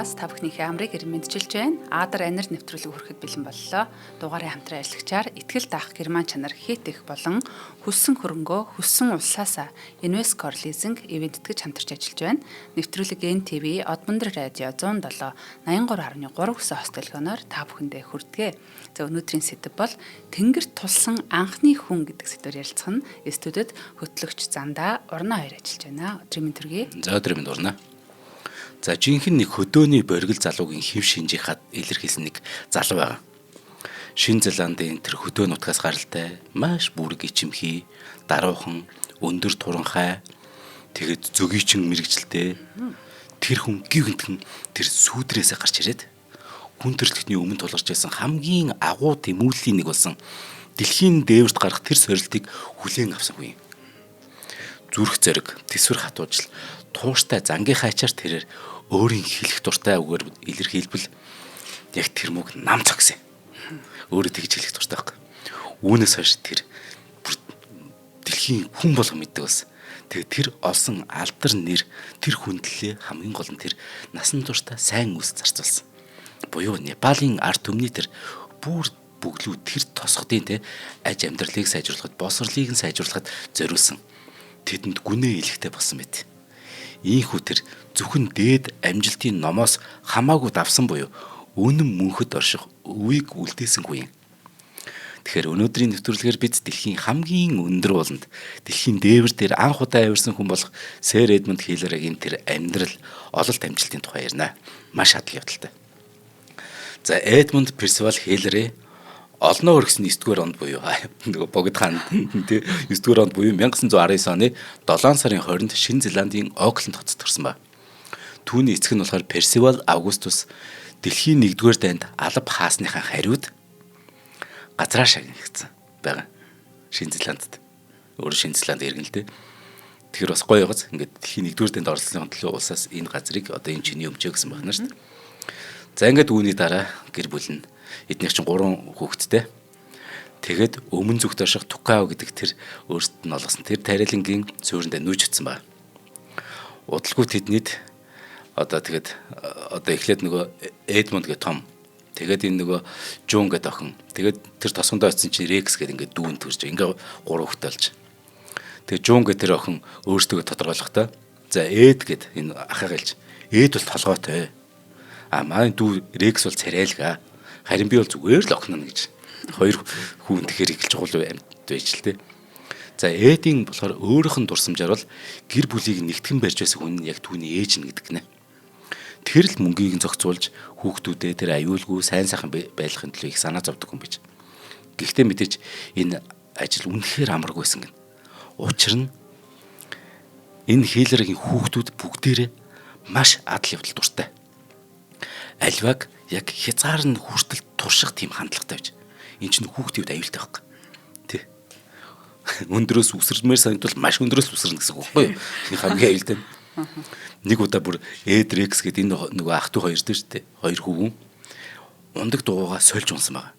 дугаараас та бүхнийхээ амрыг мэдчилж байна. Аадар анир нэвтрүүлэг хүрэхэд бэлэн боллоо. Дугаарыг хамтран ажиллагчаар итгэл даах герман чанар хийт их болон хүссэн хөрөнгөө хүссэн улсаасаа Инвескор лизинг ивент итгэж хамтарч ажиллаж байна. Нэвтрүүлэг NTV Одмондөр радио 107 83.3 гэсэн хост телефоноор та бүхэндээ хүрдэгэ. За өнөөдрийн сэдэв бол тэнгэрт тулсан анхны хүн гэдэг сэдвээр ярилцах нь студид хөтлөгч Зандаа Урна хоёр ажиллаж байна. Өдрийн мэнд төргий. За өдрийн мэнд Урна. За жинхэнэ нэг хөдөөний боргил залуугийн хэв шинжийнхад илэрхийлсэн нэг залуу байгаа. Шинэ Зеландын тэр хөдөө нутгаас гаралтай маш бүрэг ичимхий, даруухан, өндөр туранхай, тэгэд зөгийчин мэрэгчлээ. Тэр хүн гівгэнтхэн тэр сүүдрээсээ гарч ирээд хүн төрлөختний өмнө тулгарч байсан хамгийн агуу тэмүүллийн нэг болсон дэлхийн дээвэрт гарах тэр сорилтыг хүлээн авсангүй. Зүрх зэрэг, тэсвэр хатуужл, тууштай зангийнхаа ачаар тэрээр өөрийн хэлэх дуртай үгээр илэрхийлбэл яг тэр мөг нам цогсон. Өөрөө тэгж хэлэх дуртай байхгүй. Үүнээс хойш тэр дэлхийн хүн болго мэддэг болсон. Тэгээ тэр олсон алдар нэр тэр хүндлээ хамгийн гол нь тэр насан туршдаа сайн үс зарцуулсан. Буюу Непалийн ард түмний тэр бүр бүглүү тэр тосгодын те аж амьдралыг сайжруулахад, боловсролыг нь сайжруулахад зориулсан. Тэдэнд гүнээ илэхтэй болсон мэт. Ийхүү тэр зөвхөн дээд амжилтын номоос хамаагүй давсан буюу үнэн мөнхөд орших үеийг үлдээсэнгүй юм. Тэгэхээр өнөөдрийн нэвтрүүлгээр бид дэлхийн хамгийн өндөр ууланд дэлхийн дээвэр дээр анх удаа авирсан хүн болох Сэр Эдмонд Хиллеригийн тэр амьдрал ололт амжилтын тухай ярина. Маш хатал явдалтай. За Эдмонд Персивал Хиллери олноо өргөсөн 9-р онд буюу нөгөө богд хаан тий 9-р онд буюу 1919 оны 7 сарын 20-нд Шинэ Зеландийн Окленд хотод төрсэн ба. Түүний эцэг нь болохоор Персивал Августус дэлхийн 1-р дайнд алба хаасныхаа хариуд газраа шагнагдсан байгаа. Шинэ Зеландд. Өөрөөр Шинэ Зеланд иргэн л дээ. Тэгэхээр бас гоё гоц ингээд дэлхийн 1-р дайнд оролцсон төлөө улсаас энэ газрыг одоо энэ чиний өмчөө гэсэн байна шүү дээ. За ингээд үүний дараа гэр бүл нь эднийх чинь 3 хүүхэдтэй. Тэгэд өмнө зүгт орших Тукао гэдэг тэр өөртөө нь олгосон тэр тарилангийн суурьндаа нүүж утсан ба. Удалгүй тэднийд одоо эхлээд нөгөө Эдмонд гэх том. Тэгээд энэ нөгөө Жун гэдэг охин. Тэгээд тэр тосгондоо очсон чинь Рекс гэдэг ингээд дүүн төрж ингээд 3 хүүхэдтэй болж. Тэгээд Жун гэдэг тэр охин өөртөө тодорхойлохдоо за Эд гэд энэ ахаа гэлж. Эд бол толгойтой. Маань дүү Рекс бол царайлгаа. Харин би бол зүгээр л охин нь гэж. Хоёр хүн тэгэхээр эхэлж гол амьд байж л тээ. За Эдийн болохоор өөрийнх нь дурсамжаар бол гэр бүлийг нэгтгэн барьж байсан хүн нь яг түүний ээж нь гэдэг гинэ. Тэр л мөнгийг нь зохицуулж хүүхдүүдээ тэр аюулгүй сайн сайхан байлгахын төлөө их санаа зовдөг хүн биш. Гэхдээ мэдээж энэ ажил үнэхээр амаргүй байсан гэнэ. Учир нь энэ Хиллеригийн хүүхдүүд бүгдээрээ маш адал явдал дуртай. Альваг яг хязгаар нь хүртэл турших тийм хандлагатай байж. Энд чинь хүүхдүүд аюултай байхгүй. Тэ. Өндрөөс үсэрмээр санагдвал маш өндрөөс үсэрнэ гэсэн үг байхгүй юу? Энэ хамгийн аюултай. Нэг удаа бүр Эд Рекс гэдэг энэ нөгөө ах トゥ хоёр дээ шүү дээ. Хоёр хүүгэн ундаг дуугаа сольж унсан байгаа.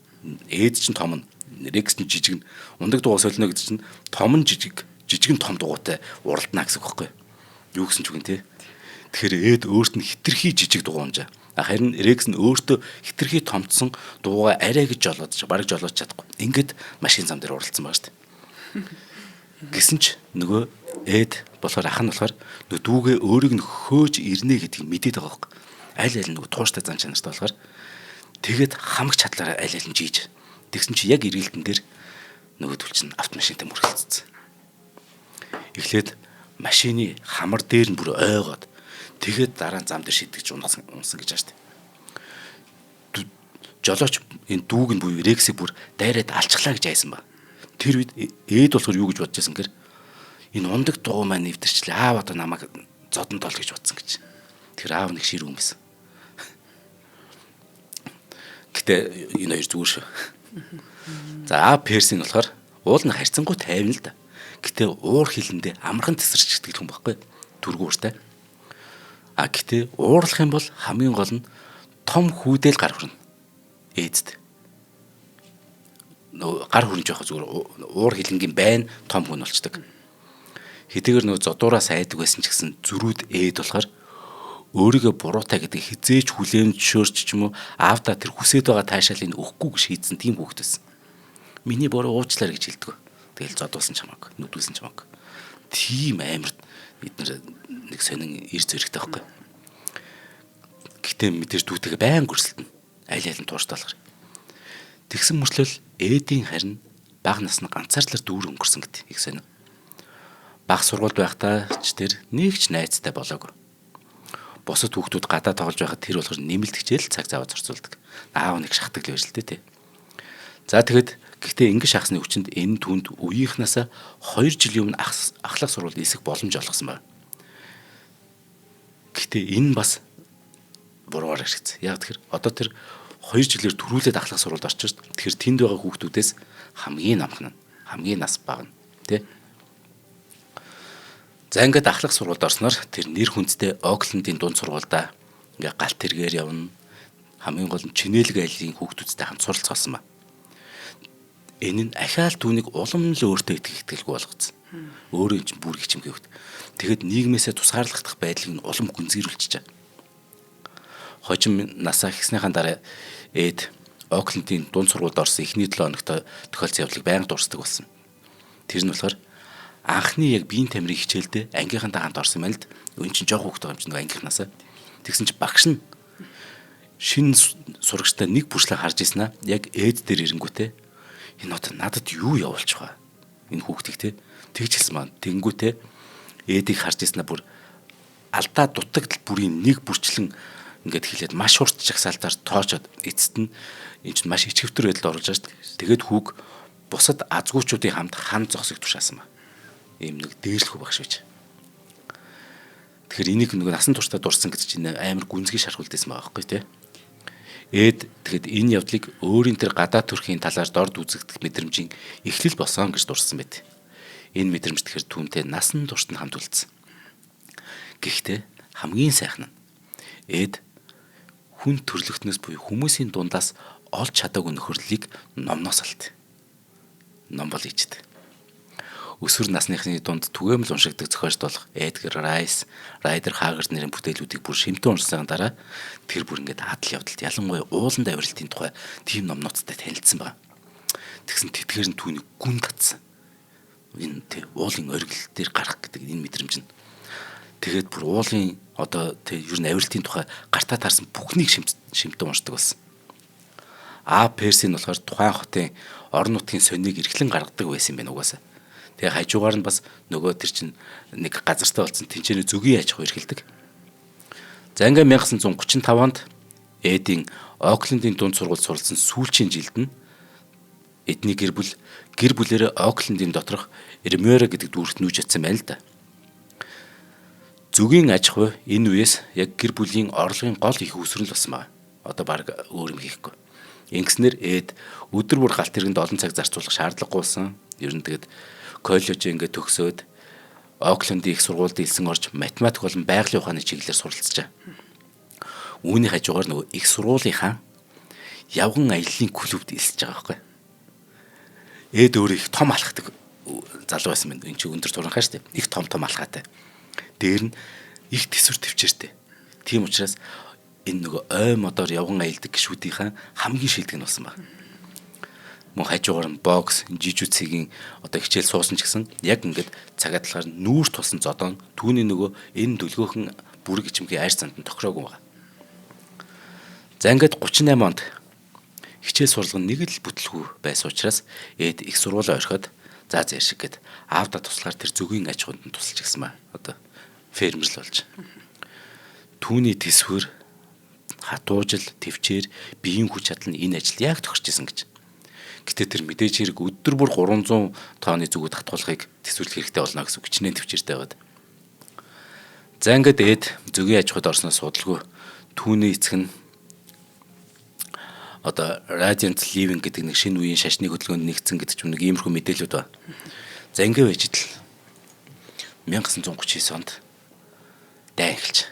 Эд чинь том нь, Рекс чинь жижиг нь. Ундаг дуугаа сольно гэдэг чинь том нь жижиг нь том дуугатай уралдана гэсэн үг байхгүй юу? Юу гэсэн ч үгэн те. Тэгэхээр Эд өөрт нь хитрхи жижиг дуугаа унжаа. Харин Рекс нь өөртөө хитрхи томцсон дуугаа арай гэж бараг жолоож чадахгүй. Ингээд машин зам дээр уралдсан байгаа шүү дээ. Гэсэн ч нөгөө Эд болохоор ах нь болохоор дүүгээ өөрийг нь хөөж ирнэ гэдгийг мэдээд байгаа байхгүй. Аль аль нөгөө тууштай зан чанартай болохоор тэгээд хамаг чадлаараа аль аль нь жийж. Тэгсэн чи яг эргэлтэн дээр нөгөө түл чинь автомашинтай мөргөлцсөн. Эхлээд машины хамар дээр нь бүр ойгоод тэгээд дараа нь зам дээр шидэгч унсан гэж байна шүү дээ. Жолооч энэ дүүг нь буюу Рексийг бүр дайраад алчглаа гэж айсан ба. Тэр үед Эд болохоор юу гэж бодож байсан гэхээр энэ ундаг дуу маань нэвтэрчлээ. Аав одоо намайг зодон тоол гэж бодсон гэж. Тэр аав нэг шир юм байсан. Гэтэ энэ хоёр зүгээр шүү. За аав Персийн болохоор уул нь харьцангуй тайван л да. Гэтэ уур хилэндээ амархан тесэрч гэдэг хүн байхгүй. Түргүү ууртай. Гэтэ уурлах юм бол хамгийн гол нь том хүүдэл гар хүрнэ. Эцэд. Нөө гар хүрнж явах зүгээр уур хилэнгийн байн том хүн болчдөг. Хэдийгээр нөө зодуураас айдаг байсан ч гэсэн зүрүүд Эд болохоор өөрийгөө буруутай гэдэг хизээч хүлээн зөвшөөрч ч юм уу аавда тэр хүсэж байгаа таашаалыг өгөхгүй гэж шийдсэн тийм хүүхэд байсан. Миний буруу уучлаар гэж хэлдэг. Тэгэл зодуулсан ч хамаагүй, нүдүүлсэн ч хамаагүй. Тийм амар бид нэг сонин ир зэрэгтэй байхгүй. Гэтэ мэдээж дүүтэйгээ байн гөрсөлтөн. Аль аль нь тууштай болохоор. Тэгсэн мөрчлөл Эдийн харин бага насны ганцаардлаар дүүр өнгөрсөн гэдэг их сонин. Бага сургуульд байхдаа ч тэр нэг ч найзтай болоогүй. Босод хүүхдүүд гадаа тоглож байхад тэр болгож нэмэлтгчээл цаг зав зарцуулдаг. Аав нэг шахдаг л байж л дээ. За тэгэд гэхдээ ингэ шахсны хүчинд энэ түнд үеийнхнээс 2 жилийн өмнө ахлах сургуульд нисэх боломж олгосон байна. Гэхдээ энэ бас буруугаар ашигладаг. Яг тэгэхээр одоо тэр 2 жилээр төрүүлээд ахлах сургуульд орчих. Тэгэхээр тэнд байгаа хүүхдүүдээс хамгийн намхан нь хамгийн нас бага нь тий. За ингээд ахлах сургуульд орсноор тэр нэр хүндтэй Оклендийн дунд сургуульда ингээ галт тэргээр явна. Хамгийн гол нь чинэлэг айлын хүүхдүүдтэй хамт суралцсан ба. Энэ нь ахаал түүнийг улам л өөртөө итгэлгүй болгоцсон. Өөрөө чинь бүр гिचмгээ хөвт. Тэгэхэд нийгмээсээ тусгаарлагдах байдлыг нь улам гүнзгийрүүлчихэж байгаа. Хожим насаа ихснийхаа дараа Эд Оклендийн дунд сургуульд орсон эхний 7 хоногт тохиолдсон явдлыг байнга дурсдаг болсон. Тэр нь болохоор анхны яг биеийн тамирын хичээлдээ ангийнхантай хамт орсон юм л д. Өн чинь жоох хүүхдтэй юм чинь ангийнхнаасаа. Тэгсэн чинь багш нь шинэ сурагчтай нэг бүрслэг харж ийснаа яг Эд дээр ирэнгүүтээ энэ одоо надад юу явуулчих вэ? Энэ хүүхдийг те тэгж хэлсэн маань тэнгүүтээ Эдийг харж ийснаа бүр алдаа дутагдал бүрийн нэг бүрчлэн ингээд хэлээд маш урт жагсаалтаар тоочоод эцэст нь энэ чинь маш ичгэвтер байдалд оруулж байгаа шүү дээ. Тэгээд хүүг бусад азгуучуудын хамт хан зогсог тушаасан ба. Ийм нэг дээрлэхүү багш байж. Тэгэхээр энийг нэг насан туршдаа дурсан гэж чинь амар гүнзгий шархуулдсан байгаа байхгүй тий. Эд тэгэхэд энэ явдлыг өөрийн тэр гадаа төрхийн талаар дорд үзэгдэх мэдрэмжийн эхлэл болсон гэж дурсан байт. Энэ мэдрэмж тэгэхээр түүнтэй насан туршид нь хамт үлдсэн. Гэхдээ хамгийн сайхан нь Эд хүн төрлөختнөөс буюу хүмүүсийн дундаас олж чадаагүй нөхөрлөлийг номноос алт. Ном бол ичдэг. Өсвөр насныхны дунд түгээмэл уншигдаг зохиолч болох Эдгар Райс, Райдер Хаггард нэрийн бүтээлүүдийг бүр шимтэн уншсан дараа тэр бүр ингээд адал явдалт ялангуяа ууланд авиралтын тухай тийм номнуудтай танилцсан байна. Тэгсэн тэтгэр нь түүнийг гүн татсан. Энэ тэ уулын оргил дээр гарах гэдэг энэ мэдрэмж нь. Тэгээд бүр уулын одоо тэ ер нь авиралтын тухай гартаа таарсан бүхнийг шимтэн уншдаг болсон. Персийн болохоор тухайн хотын орон нутгийн соннийг эрхлэн гаргадаг байсан юм байна угаасаа. Тэгээ хажуугаар нь бас нөгөө тэр чинь нэг газартай болсон тэнцэнэ зөгийн аж ахуй эрхэлдэг. За ингээ 1935 онд Эдийн Оклендийн дунд сургуульд суралцсан сүүлчийн жилд нь эдний гэр бүлээрээ Оклендийн доторх Эрмёра гэдэг дүүрэгт нүүж ятсан байна л да. Зөгийн аж ахуй энэ үеэс яг гэр бүлийн орлогын гол их үүсрэл болсон байна. Одоо баг өөр юм хийхгүй. Ингэснээр Эд өдөр бүр галт тэргэнд олон цаг зарцуулах шаардлагагүй болсон. Ер нь тэгээд коллеж ингээд төгсөөд Оклендийн их сургуульд илсэн орж математик болон байгалийн ухааны чиглэлээр суралцжээ. Үүний хажуугаар нөгөө их сургуулийнхаа явган аяллаа клубт илсэж байгаа байхгүй. Эд өөрөө их том алхдаг залуу байсан байна. Энд чи өндөр туранхай шүү дээ. Их том алхаатай. Дээр нь их төсвөр төвчээртэй. Тийм учраас энэ нөгөө ой модоор явган аялдаг гişүүдийнхаа хамгийн шилдэг нь болсон байна. Мөн хажуугаар нь бокс, жижүүцгийн одоо хичээл суусан ч гэсэн яг ингээд цагаат талаар нүүр тулсан зодоо түүний нөгөө энэ дүлгөөхөн бүрэг ичмгийн айр цанд нь тохироогүй байна. За ингээд 38 онд хичээл сургалга нэг л бүтлгүй байсан учраас Эд их сургуулаа орхиод за зэшиг гэд аавда туслахаар тэр зөгийн аж ахуйд нь тусалж гисэн ба. Одоо фермер л болж. Түүний төсвөр хатуужил, төвчээр, биеийн хүч чадал нь энэ ажил яг тохирч исэн гэж. Гэтэ тэр мэдээж хэрэг өдөр бүр 300 тонны зүгүүд хатгуулахыг төсвөрлөх хэрэгтэй болно гэсэн хүчнээ төвчээртэй байгаад. За ингээд Эд зөгийн аж ахуйд орсноос судалгүй түүний эцэг нь одоо Radiant Living гэдэг нэг шинэ үеийн шашны хөдөлгөөнд нэгдсэн гэдэг ч юм нэг иймэрхүү мэдээлүүд ба. За ингээд байж идэл 1939 онд дайн эхэлж.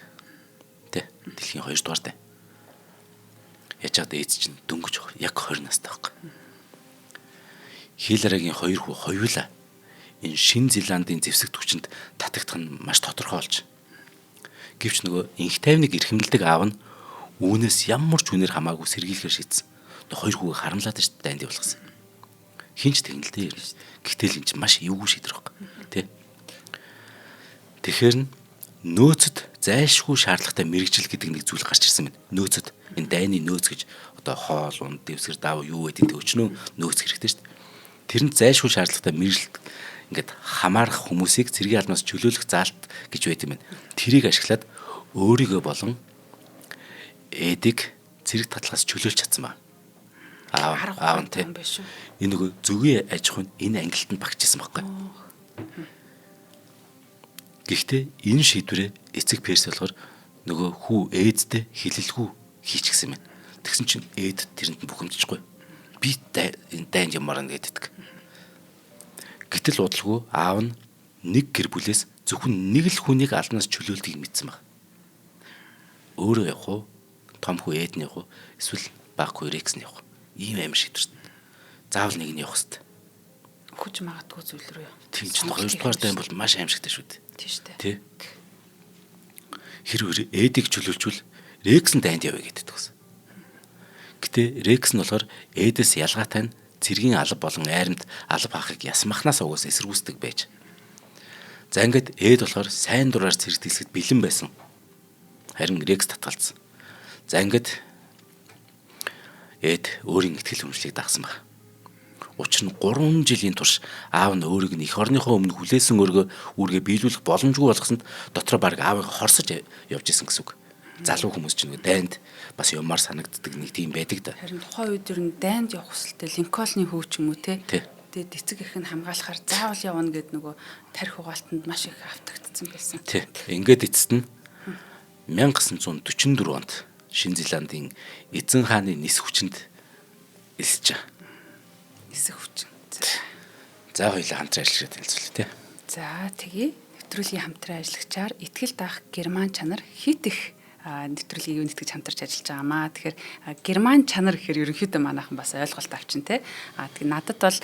Тэ дэлхийн 2 дугаар дайн. Яжгаад Эд чинь дөнгөж яг 20 настай байхгүй. Хилларагийн 2 хүү хоёулаа энэ Шинэ Зеландын зэвсэг түвшинд татагдах нь маш тодорхой болж. Гэвч нөгөө инх тайвныг эрхэмлдэг аав нь үүнээс ямар ч үнээр хамаагүй сэргийлэхээр шийдсэн. Хоёр хүүгээ харамлаад шүү дээ дайнд явуулсан. Хинч тэгнэ л дээ. Гэтэл энэ чинь маш эвгүй шийдвэр байна. Тэ. Тэгэхээр нөөцөд зайлшгүй шаардлагатай мэрэгжил гэдэг нэг зүйл гарч ирсэн байна. Нөөцөд энэ дайны нөөц гэж одоо хоол, унд, дэвсгэр, даав юу гэдэг өчнөө нөөц хэрэгтэй шүү дээ. Тэрэнд зайлшгүй шаардлагатай мэрэгжил ингээд хамаарах хүмүүсийг цэргийн албанаас чөлөөлөх заалт гэж байт юм байна. Тэрийг ашиглаад өөрийгөө болон эдийг цэрэг татлагаас чөлөөлж чадсан байна. Аав нь тийм. Энэ нөгөө зөвгийн аж ахуйн энэ ангилтанд багчсан байхгүй. Гэхдээ энэ шийдвэрээ эцэг перс болохоор нөгөө хүү ээдтэй хилэлгүй хийчихсэн байна. Тэгсэн чинь ээд тэрэнд бухимдчихгүй. Би энэ дайнд ямаар нэгдэдэг. Гэтэл удалгүй аав нь нэг гэр бүлээс зөвхөн нэг л хүнийг албанаас чөлөөлдгийг мэдсэн баг. Өөрөө явах уу? Том хүү ээд нь явах уу? Эсвэл баг хүү рекс нь явах уу? Ийм амар шийдвэрт. Заавал нэг нь явах хэрэгтэй. Хүч магадгүй зүйл рүү. Тийм ч хоёрдугаар дайн бол маш аимшигтай шүү дээ. Тийм шүү дээ. Тэ. Хэрвээ эдийг чөлөөлжүүл рекс нь дайнд явъя гэдэг гэсэн. Гэтэ рекс нь болохоор эдээс ялгаатай нь цэргийн алба болон айрамд алба хаахыг ясмахнаас угаас эсэргүүцдэг байж. За ингээд эд болохоор сайн дураар цэрэгдэлсэд бэлэн байсан. Харин рекс татгалцсан. За ингээд эд өөрийн ихтгэл хүмшлийг дагсан баг. Учир нь 3 жилийн турш аав нь өөрийг нь эх орныхоо өмнө хүлээсэн үүргээ биелүүлэх боломжгүй болгосонд дотроо баг аавыг хорсож явж исэн гэсэн үг. Залуу хүмүүс ч нэг дайнд бас юмар санагддаг нэг тийм байдаг да. Харин тухайн үед ер нь дайнд явах хүсэлтэй Линкольны хүү ч юм уу те. Тэгээд эцэг их нь хамгаалахаар заавал явна гэд нөгөө тарих угаалтанд маш их автагдсан байсан. Тий. Ингээд эцэст нь 1944 онд Шинэ Зеландын эзэн хааны нис хүчинд элсэж байгаа. Нисэх хүчин. За хоёулаа хамтран ажиллаж танилцуулъя тий. За тэгээ нэвтрүүлгийн хамтран ажиллагчаар итгэл даах герман чанар хит их нэвтрүүлгийг итгэж хамтарч ажиллаж байгаамаа. Тэгэхээр герман чанар гэхээр ерөнхийдөө манайхан бас ойлголт авчин те. Тэгээ надад бол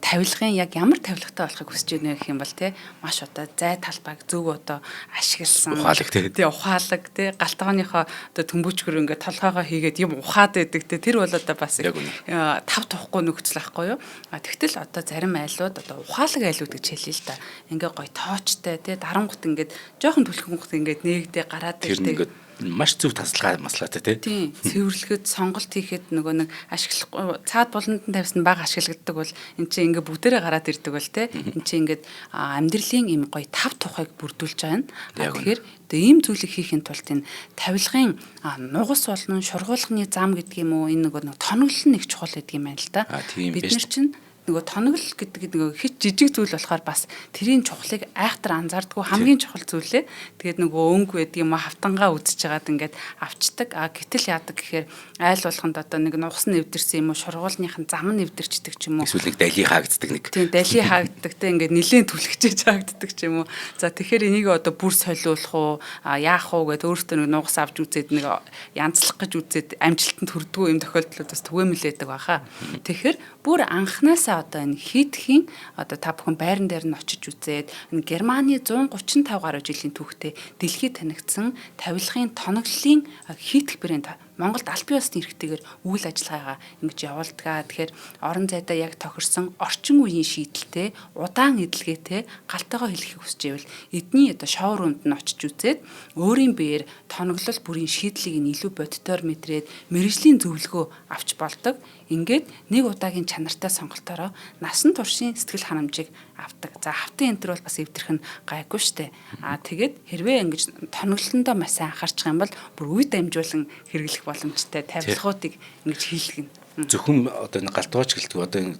тавилгын яг ямар тавилгатай болохыг хүсэж байна гэх юм бол те маш одоо зай талбайг зөв одоо ашигласан. Ухаалаг те. Ухаалаг те галтгооныхоо одоо төмбөчгөр ингээд толгоогоо хийгээд юм ухаад байдаг те. Тэр бол одоо бас тав тухгүй нөхцөл ахгүй юу. Тэгтэл одоо зарим айлууд одоо ухаалаг айлууд гэж хэлээ л да. Ингээ гой тоочтой те дарангут ингээд жоохон түлхэнгут ингээд нээгдээ гараад ирдэг. Маш зөв таслага маслаатай тий. Тийм. Цэвэрлэхэд сонголт хийхэд нөгөө нэг ашиглахгүй цаад булантан тавьсан баг ашигладаг бол эн чинь ингээ бүгдээрээ гараад ирдэг бол тий. Эн чинь ингээд амьдралын юм гоё тав тухайг бүрдүүлж байгаа нь. Тэгэхээр ийм зүйлийг хийхин тулд энэ тавилгын нугас болон шургуулгын зам гэдэг юм уу энэ нөгөө тоноглол нэг чухал гэдэг юм байна л да. Бид нар чинь нөгөө тоноглол гэдэг нөгөө хит жижиг зүйл болохоор бас тэрийн чухлыг айхтар анзаардаггүй хамгийн чухал зүйлээ. Тэгээд нөгөө өнгө байдаг юм хавтангаа үзэж байгаад ингээд авчдаг. Гэтэл яадаг гэхээр айл болгонд одоо нэг нугас нэвдэрсэн юм уу шургуулныхын зам нэвдэрчдэг ч юм уу. Эсвэл нэг дали хаагддаг нэг. Тийм дали хаагддаг те ингээд нилээн түлхчээж хаагддаг ч юм уу. За тэгэхээр энийг одоо бүр солиулах уу яах уу гэдээ өөртөө нэг нугас авч үзээд нэг янзлах гэж үзээд амжилтанд хүрдэггүй юм тохиолдлууд бас түгээмэлээдэг баха. Тэгэхээр бүр анханасаа одоо энэ хийдхийн одоо та бүхэн байран дээр нь очиж үзээд энэ Германы 135 гаруй жилийн түүхтэй дэлхийд танигдсан тавилгын тоноглолын хийдх брэнд Монголд аль бие усны эрхтэйгээр үйл ажиллагаагаа ингэж явуулдаг. Тэгэхээр орон зайдаа яг тохирсон орчин үеийн шийдэлтэй, удаан эдлэгээтэй галтайгоо хэлхийг хүсэж ивэл эдний одоо шоурумд нь очиж үзээд өөрийн биеэр тоноглол бүрийн шийдлийг нь илүү бодитоор мэдрээд мэрэгжлийн зөвлөгөө авч болдог. Ингээд нэг удаагийн чанартай сонголтоороо насан туршийн сэтгэл ханамжийг авдаг. За хавтын энтер бол бас эвдэрх нь гайгүй штэ. Тэгээд хэрвээ ингэж тоноглолондоо маш сайн анхаарчих юм бол бүр үе дамжуулан хэрэглэх боломжтой тавилгуудыг ингэж хийлгэнэ. Зөвхөн одоо энэ галтгооч гэлдэг одоо энэ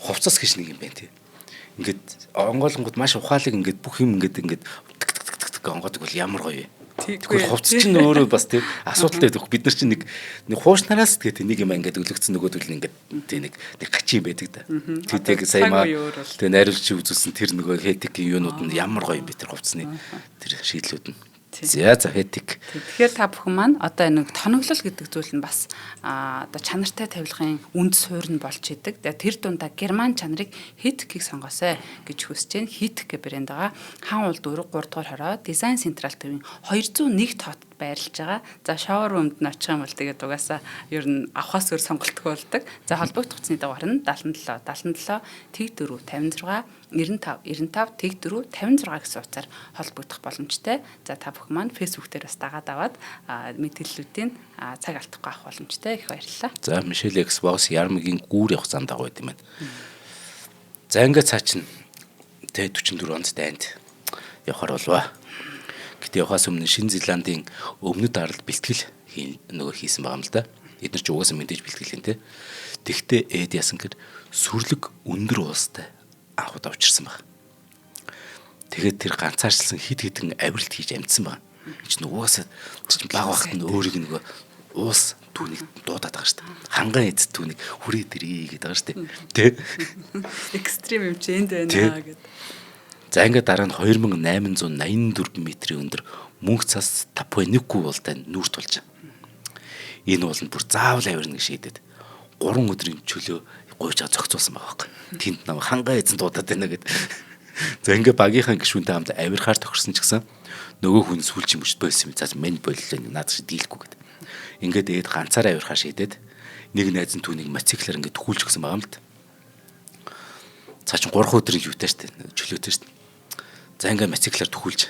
хувцас гэж нэг юм байна тий. Ингээд онгойлонгод маш ухаалаг ингээд бүх юм ингээд онгодог бол ямар гоё вэ? Тэгвэл хувцас чинь өөрөө бас тий асуудалтай байдаг. Бид нар чинь нэг хуушнараас тэгээд нэг юм ингээд өлөгцсөн нөгөөдөл нь ингээд тий нэг гачи байдаг да. Тэдэг сая маа тэгээд найруулж үзүүлсэн тэр нөгөө хэтикийн юунууд нь ямар гоё би тэр хувцсны тэр шийдлүүд нь. За хэтик. Тэгэхээр та бүхэн маань одоо энэ тоноглол гэдэг зүйл нь бас одоо чанартай тавилгын үнд суурь нь болж идэг. Тэр дундаа герман чанарыг хитгийг сонгосоо гэж хүсэж байна. Хитг гэх брэнд байгаа. Хаан улд 3 дугаар хороо дизайн централ төвийн 201 тоот байрлаж байгаа. За шавар өмд нь очих юм бол тэгээд угаасаа ер нь авахаас өөр сонголтгүй болдог. За холбогдох утасны дугаар нь 77 77 тэг 4 56 95 95 тэг 4 56 гэсэн утсаар холбогдох боломжтой. За та бүхэн маань Facebook дээр бас дагаад аваад мэдээллүүдийн цаг алдахгүй авах боломжтой. Их баярлалаа. За Michelle Xbox Ярмгийн гүүр явах зам дагуу байт юм байна. За ингээд цаа чин тэ 44 онд дайнд явахаар болов. Гэтэ явахаас өмнө Шинэ Зеландын өмнөд аралд бэлтгэл хийсэн байгаа юм л да. Эдгээр ч угаасаа мэдээж бэлтгэл юм те. Тэгтээ Эд ясан гэхээр сүрлэг өндөр уустай анхуд авчирсан баг. Тэгээд тэр ганцаарчлсан хид хідэн авиралт хийж амжсан баг. Чи угаасаа баг багт нь өөрийг нөгөө уус түүнийг дуудаад байгаа шүү дээ. Ханган эд түүнийг хүрээ дэрээ гэдэг байгаа шүү дээ. Тэ? Экстрим юм чи энд байна гэдэг. За ингээд дараа нь 2884 метрийн өндөр мөнх цас Тапуануку болтой нүүрт болж байгаа. Энэ бол бүр заавал авирна гэж шийдээд 3 өдрийн чөлөө гуйж зогцуулсан байгаа байхгүй. Тэнд нам ханган эзэн дуудаад байна гэд. За ингээд багийнхаа гишүүнтэй хамт авирахаар тохирсон ч гэсэн нөгөө хүн сүлж юм шүү байсан юм. За мен боллоо наад шиг дийлэхгүй гэд. Ингээд ээд ганцаараа авирахаар шийдээд нэг найз нь түүнийг мотоциклаар ингээд төхүүлж өгсөн байгаа юм л. Цаа чин 3 өдрийн юутай штэ чөлөөтэй штэ. За ингээд мотоциклаар төхүүлж.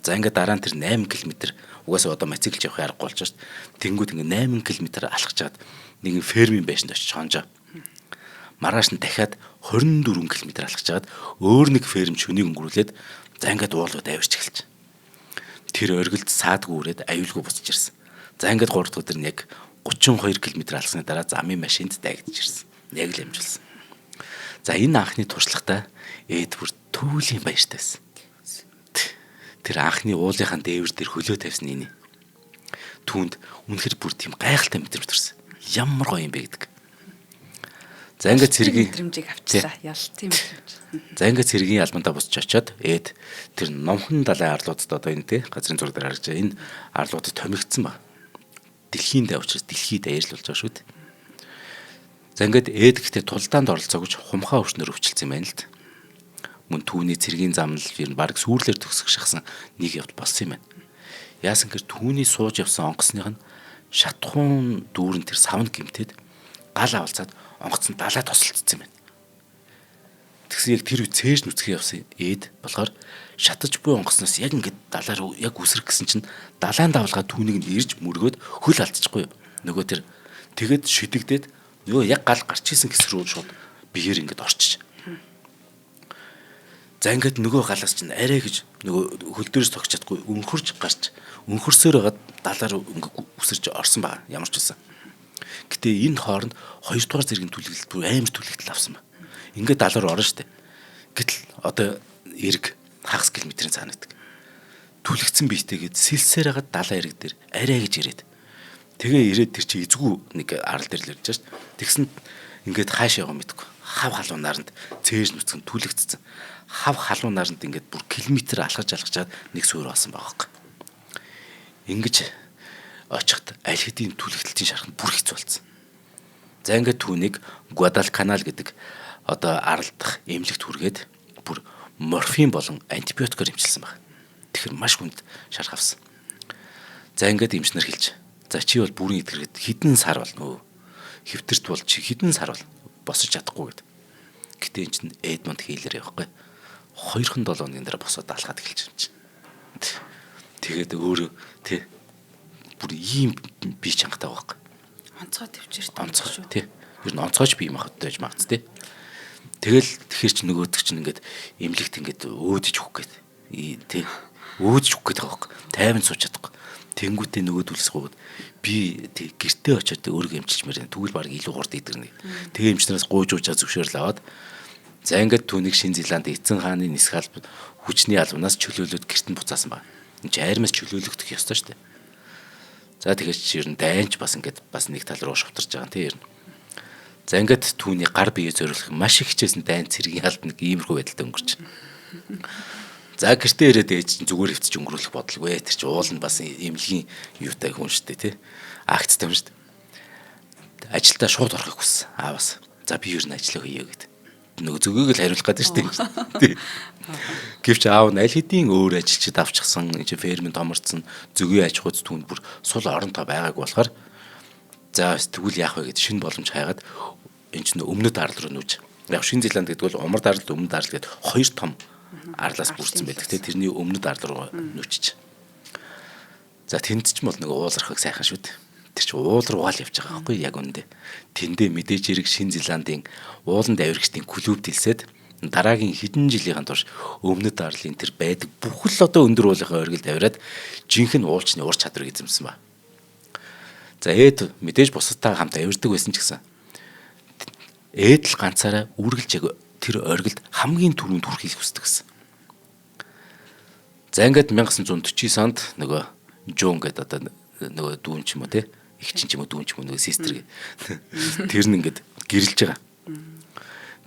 За ингээд дараа нь тэр 8 км угаасаа одоо мотоциклж явах аргагүй болж штэ. Тэнгүүд ингээд 8 км алхаж чаад нэгэн фермийн байшинд очиж хонжоо. Маргааш нь дахиад 24 км алхаж чаад өөр нэг ферм шөнийг өнгөрүүлээд за ингээд уулууд авирч эхэлж. Тэр оргилд саадгүй үрээд аюулгүй буцаж ирсэн. За ингээд 3 дахь өдөр нь яг 32 км алхсны дараа замын машинд дайгдж ирсэн. Яг л амжилсан. За энэ анхны туршлагатай Эд бүр төвлийн баяртайсэн. Тэр анхны уулынхаа дээвэр дээр хөлөө тавьсан энэ. Түүнд үнэхээр бүр тийм гайхалтай мэдрэмж төрсөн. Ямар гоё юм бэ гэдэг. За ингээд цэргийн мэдрэмжийг авчлаа. Ялтын мэдрэмж. За ингээд цэргийн албандаа буцаж очиод Эд тэр номхон далайн арлуудад одоо энэ те газрын зураг дээр харж байгаа энэ арлуудад томигдсон ба. Дэлхийн дай учраас дэлхийд даярлуулж байгаа шүү дээ. За ингээд Эд гэхдээ тулдаанд оролцоогч хумхаа өвчнөр өвчлцсэн юм байна л д. Мөн түүний цэргийн замнал ер нь баг сүүрлэр төгсөх шахсан нэг явд болсон юм байна. Яасан гэхээр түүний сууж явсан онгоцных нь шатхуун дүүрэн тэр савн гимтэд гал авалцаад онгоц нь далай тосолцсон юм байна. Тэгсэн яг тэр үе цээж нүцгэн явсан Эд болохоор шатаж буй онгоцноос яг ингээд далаар яг үсрэх гэсэн чинь далайн давлгаа түүнийг нь ирж мөргөөд хөл алдчихгүй юу. Нөгөө тэр тэгэд шидэгдээд нөгөө яг гал гарч исэн гэс рүү шууд биеэр ингээд орчиж. За ингээд нөгөө галаас чинь арай гэж нөгөө хөл дээрээс тогч чадахгүй өнхөрж гарч өнхөрсөөр хагаад далаар ингээд үсэрч орсон байгаа ямар ч байсан. Гэтэ энэ хооронд 2 дугаар зэргийн түлхэлт бүр амар түлхэлт авсан ба. Ингээд далаар орно штэ. Гэтэл одоо эрг хагас километрийн цаанаадаг. Түлхэгдсэн биетэйгээд сэлсээр хагаад далайн эрг дээр арай гэж ирээд. Тэгээ ирээд тэр чи эзгүй нэг арал дээр л ирж штэ. Тэгсэн ингээд хааш яваа мэдгүй. Хав халуун наранд цээж нүцгэн түлхэгдсэн. Хав халуун наранд ингээд бүр километр алхажаад нэг суур басан байгаа юм. Ингэж очихд аль хэдийн түлхэлтийн шарханд бүр хэцүү болсон. За ингээд түүнийг Гвадалканал гэдэг одоо арал дахь эмнэлэгт хүргээд бүр морфин болон антибиотикоор эмчилсэн байна. Тэгэхээр маш хүнд шарх авсан. За ингээд эмчнэр хэлж. За чи бол бүрийн эдгэргээд хідэн сар болно. Хэвтэрт бол чи хідэн сар бол босож чадахгүй гэд. Гэтэ энэ чинь Эдмонд Хейлер явахгүй. 2-7 хоногийн дараа босоод алхаад эхэлж юм чинь. Тэгээд өөрөө тий бүр ийм бие чангатай байхгүй. Онцгой төвчээртэй онцгой тий. Ер нь онцгойч бие махбодтой байж магц тий. Тэгэл тэгэхэр чи нөгөөдөг чинь ингээд эмнэлэгт ингээд өөдөж өгөх гээд тий өөдөж өгөх гээд байгаа байхгүй. Тайван сууж чадахгүй. Тэнгүүтээ нөгөөдүүлс гоод би тий гэртээ очиод өөрийгөө эмчилмээр тэгвэл баг илүү хурд идэрнэ. Тэгээ эмчнээс гуйж уужаа зөвшөөрөл аваад за ингээд түүнийг Шинэ Зеланд эцэн хааны нисэх албад хүчний албанаас чөлөөлөд гэрт нь буцаасан байна. Энд чи армаас чөлөөлөгдөх ёстой шүү дээ. За тэгээд чи ер нь дайнч бас ингээд бас нэг тал руу шувтарч байгаа тийм ер нь. За ингээд түүний гар биеэ зориулах маш их хичээсэн дайн цэргийн албаныг иймэрхүү байдалд өнгөрч. За гэртээ ирээд ээж чинь зүгээр хөвцөж өнгөрүүлэх бодлого. Тэр чинь уул нь бас эмнэлгийн юутай хүн шүү дээ тий. Акцтай хүн шүү дээ. Ажилдаа шууд орохыг хүссэн. Аавас. За би юу н ажиллаа хийе гэд. Нөгөө зөгөөг л хариулах гэдэг шүү дээ. Гэвч аав нь аль хэдийн өөр ажилчид авчихсан, фермэнд томорцсон, зөгөө аж ахуйц түүнд бүр сул оронтой байгааг болохоор за тэгвэл яах вэ гэд шинэ боломж хайгаад энэ чинь өмнөд арал руу нүүж. Яг Шинэ Зеланд гэдэг бол умард арал, өмнөд арал гэдэг хоёр том арлаас бүрдсэн байдаг те. Тэрний өмнөд арал руу нүүчих. За тэнд ч бол нөгөө уулархаг сайхан шүү дээ. Тэр чинь уул руугаал явж байгаа байхгүй яг үндэ. Тэндээ мэдээж хэрэг Шинэ Зеландын уулан давирагчдын клуб дэлсээд дараагийн хэдэн жилийн турш өмнөд арлын тэр байдаг бүхэл одоо өндөр уулынхаа оргилд авираад жинхэнэ уулчны ур чадварыг эзэмсэн ба. За ээд мэдээж бусадтай хамт авирдаг байсан ч гэсэн ээд л ганцаараа үргэлж яг тэр оргилд хамгийн түрүүнд хүрэхийг хүсдэг гэсэн. За ингээд 1949 онд нөгөө Жон гэдэг одоо нөгөө дүүн ч юм уу те их чин ч юм уу дүүн ч юм уу нөгөө систер тэр нь ингээд гэрэлж байгаа.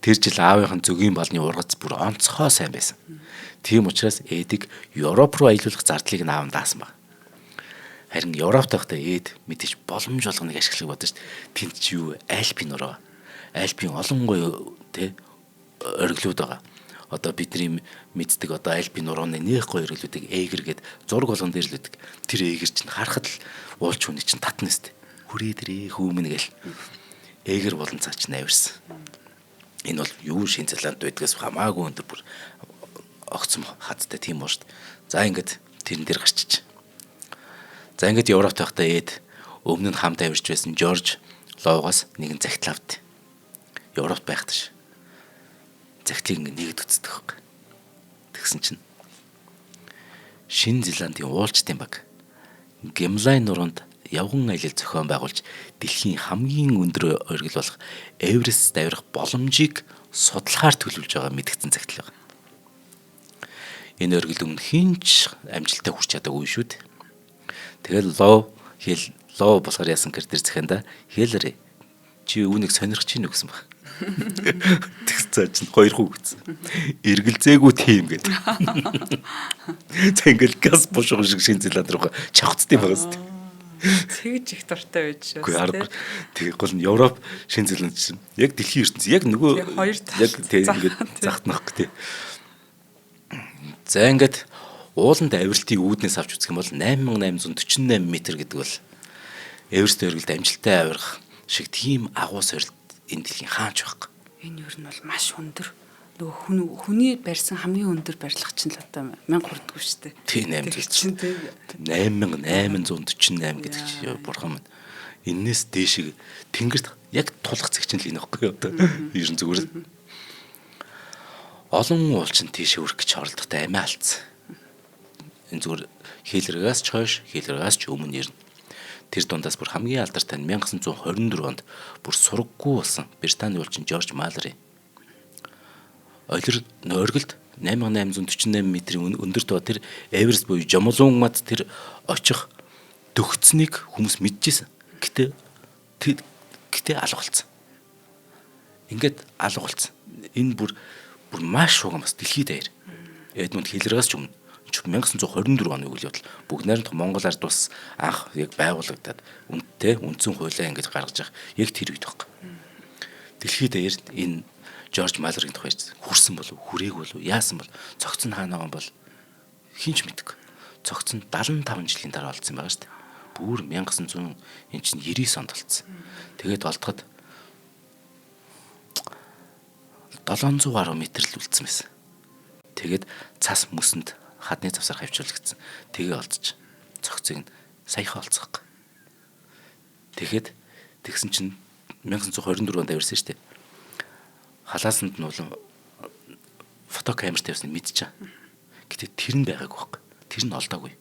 Тэр жил аавынхын зөгийн балны ургац бүр онцгой сайн байсан. Тийм учраас ээдэг Европ руу аялуулах зардлыг нь аав нь даасан баг. Харин Европт байхдаа ээд мэдээж боломж болгоныг ашиглах бодож тэнд ч юу Альпийн нуруу. Альпийн олон гоё те оргилууд байгаа. Одоо бидний мэддэг одоо Альпийн нурууны нэг гоё оргилуудыг Эйгэр гээд зураг болгон дээр л үүдэг. Тэр Эйгэр чинь харахад л уулч хүний чинь татна өстэй. Хүрээ дэрээ хүүмэн гээл. Эйгэр болон цаа чинь авирсан. Энэ бол юу Шинэ Зеланд байдгаас хамаагүй өндөр бүр огцом хаттай тийм уу шүү дээ. За ингээд тэрэн дээр гарчиж. За ингээд Европт байхдаа ээд өмнө нь хамт авирч байсан Жорж Лоугаас нэгэн захидал авд. Европт байхдаа ш. Захидлыг ингээд нэгд үздэг хөөх. Тэгсэн чинь Шинэ Зеландын уулчтын баг Гимлайн нуруунд явган аялал зохион байгуулж дэлхийн хамгийн өндөр оргил болох Эверест давирах боломжийг судлахаар төлөвлөж байгаа мэдгдсэн захидал байна. Энэ оргил өмнө хинч амжилттай хүрч чадаагүй шүү дээ. Тэгэл лоо болохоор яасан гэр тэр захианда хэлэрэ чи үүнийг сонирхож чинь гэсэн баг. Тэгсэн чинь хоёр хүү гэсэн. Эргэлзээгүй тийм гэдэг. За ингээл газ бушууг шиг Шинэ Зеланд руу чавцдсан байгаа зү. Тэгж их дуртай байж шүү. Тэгээ гол нь Европ Шинэ Зеланд чинь яг дэлхийн ертөнцийн яг нөгөө яг тийм ингээд захтнах гэх тийм. За ингээд ууланд авиралтыг үүднээс авч үзэх юм бол 8848 м гэдэг бол Эверест оргилд амжилттай авирах шиг тийм агуу сорилт энэ дэлхийн хаач байхгүй. Энэ юу нь бол маш өндөр. Нөгөө хүний барьсан хамгийн өндөр барилга чинь л одоо 1000 хүрдэггүй шүү дээ. Тийм 8848 гэдэг чинь бурхан минь. Эннээс дээшиг тэнгэрт яг тулах зэг чинь л энэ байхгүй одоо. Ер нь зүгээр. Олон уулчин тийшээ өрөх гэж оролдохтой амиа алдсан. Энэ зүгээр хэлрэгээс ч хойш, хэлрэгээс ч өмнө ирнэ. Тэр дундаас бүр хамгийн алдартай нь 1924 онд бүр сураггүй болсон Британий уулчин Жорж Маллери. Оргилд 8848 м-ийн өндөрт ба тэр Эверест буюу Жомолунгмад тэр очих төгцнийг хүмүүс мэдчихсэн. Гэтэ алга болсон. Ингээд алга болсон. Энэ бүр маш шугам бас дэлхийд даяар. Эдмунд Хиллерээс ч өмнө 1924 оны үйл явдал бүгд найрамдах Монгол ард бас анх яг байгуулагдаад үндсэн хуулиа ингэж гаргаж явах яг тэр үед баг. Дэлхийд даяар энэ Жорж Маллерийн тухай хүрсэн болов хүрээг болов яасан бол цогцон хаана байгаа бол хинч мэдгүй. Цогцон 75 жилийн дараа олдсон байгаа шүү дээ. Бүр 1900 энэ чинь 99 онд олдсон. Тэгээд олдоход 700 гаруй метр л үлдсэн байсан. Тэгээд цас мөсөнд хадны завсар хавьчуулагдсан. Тэгээ олдчих. Цогцыг нь саяхан олцсон. Тэгэхэд тэгсэн чинь 1924 онд авирсан шүү дээ. Халаасанд нь бол фотокамер тавьсан мэдчихэв. Гэтэ тэр нь байгаагүй байхгүй. Тэр нь олдоогүй.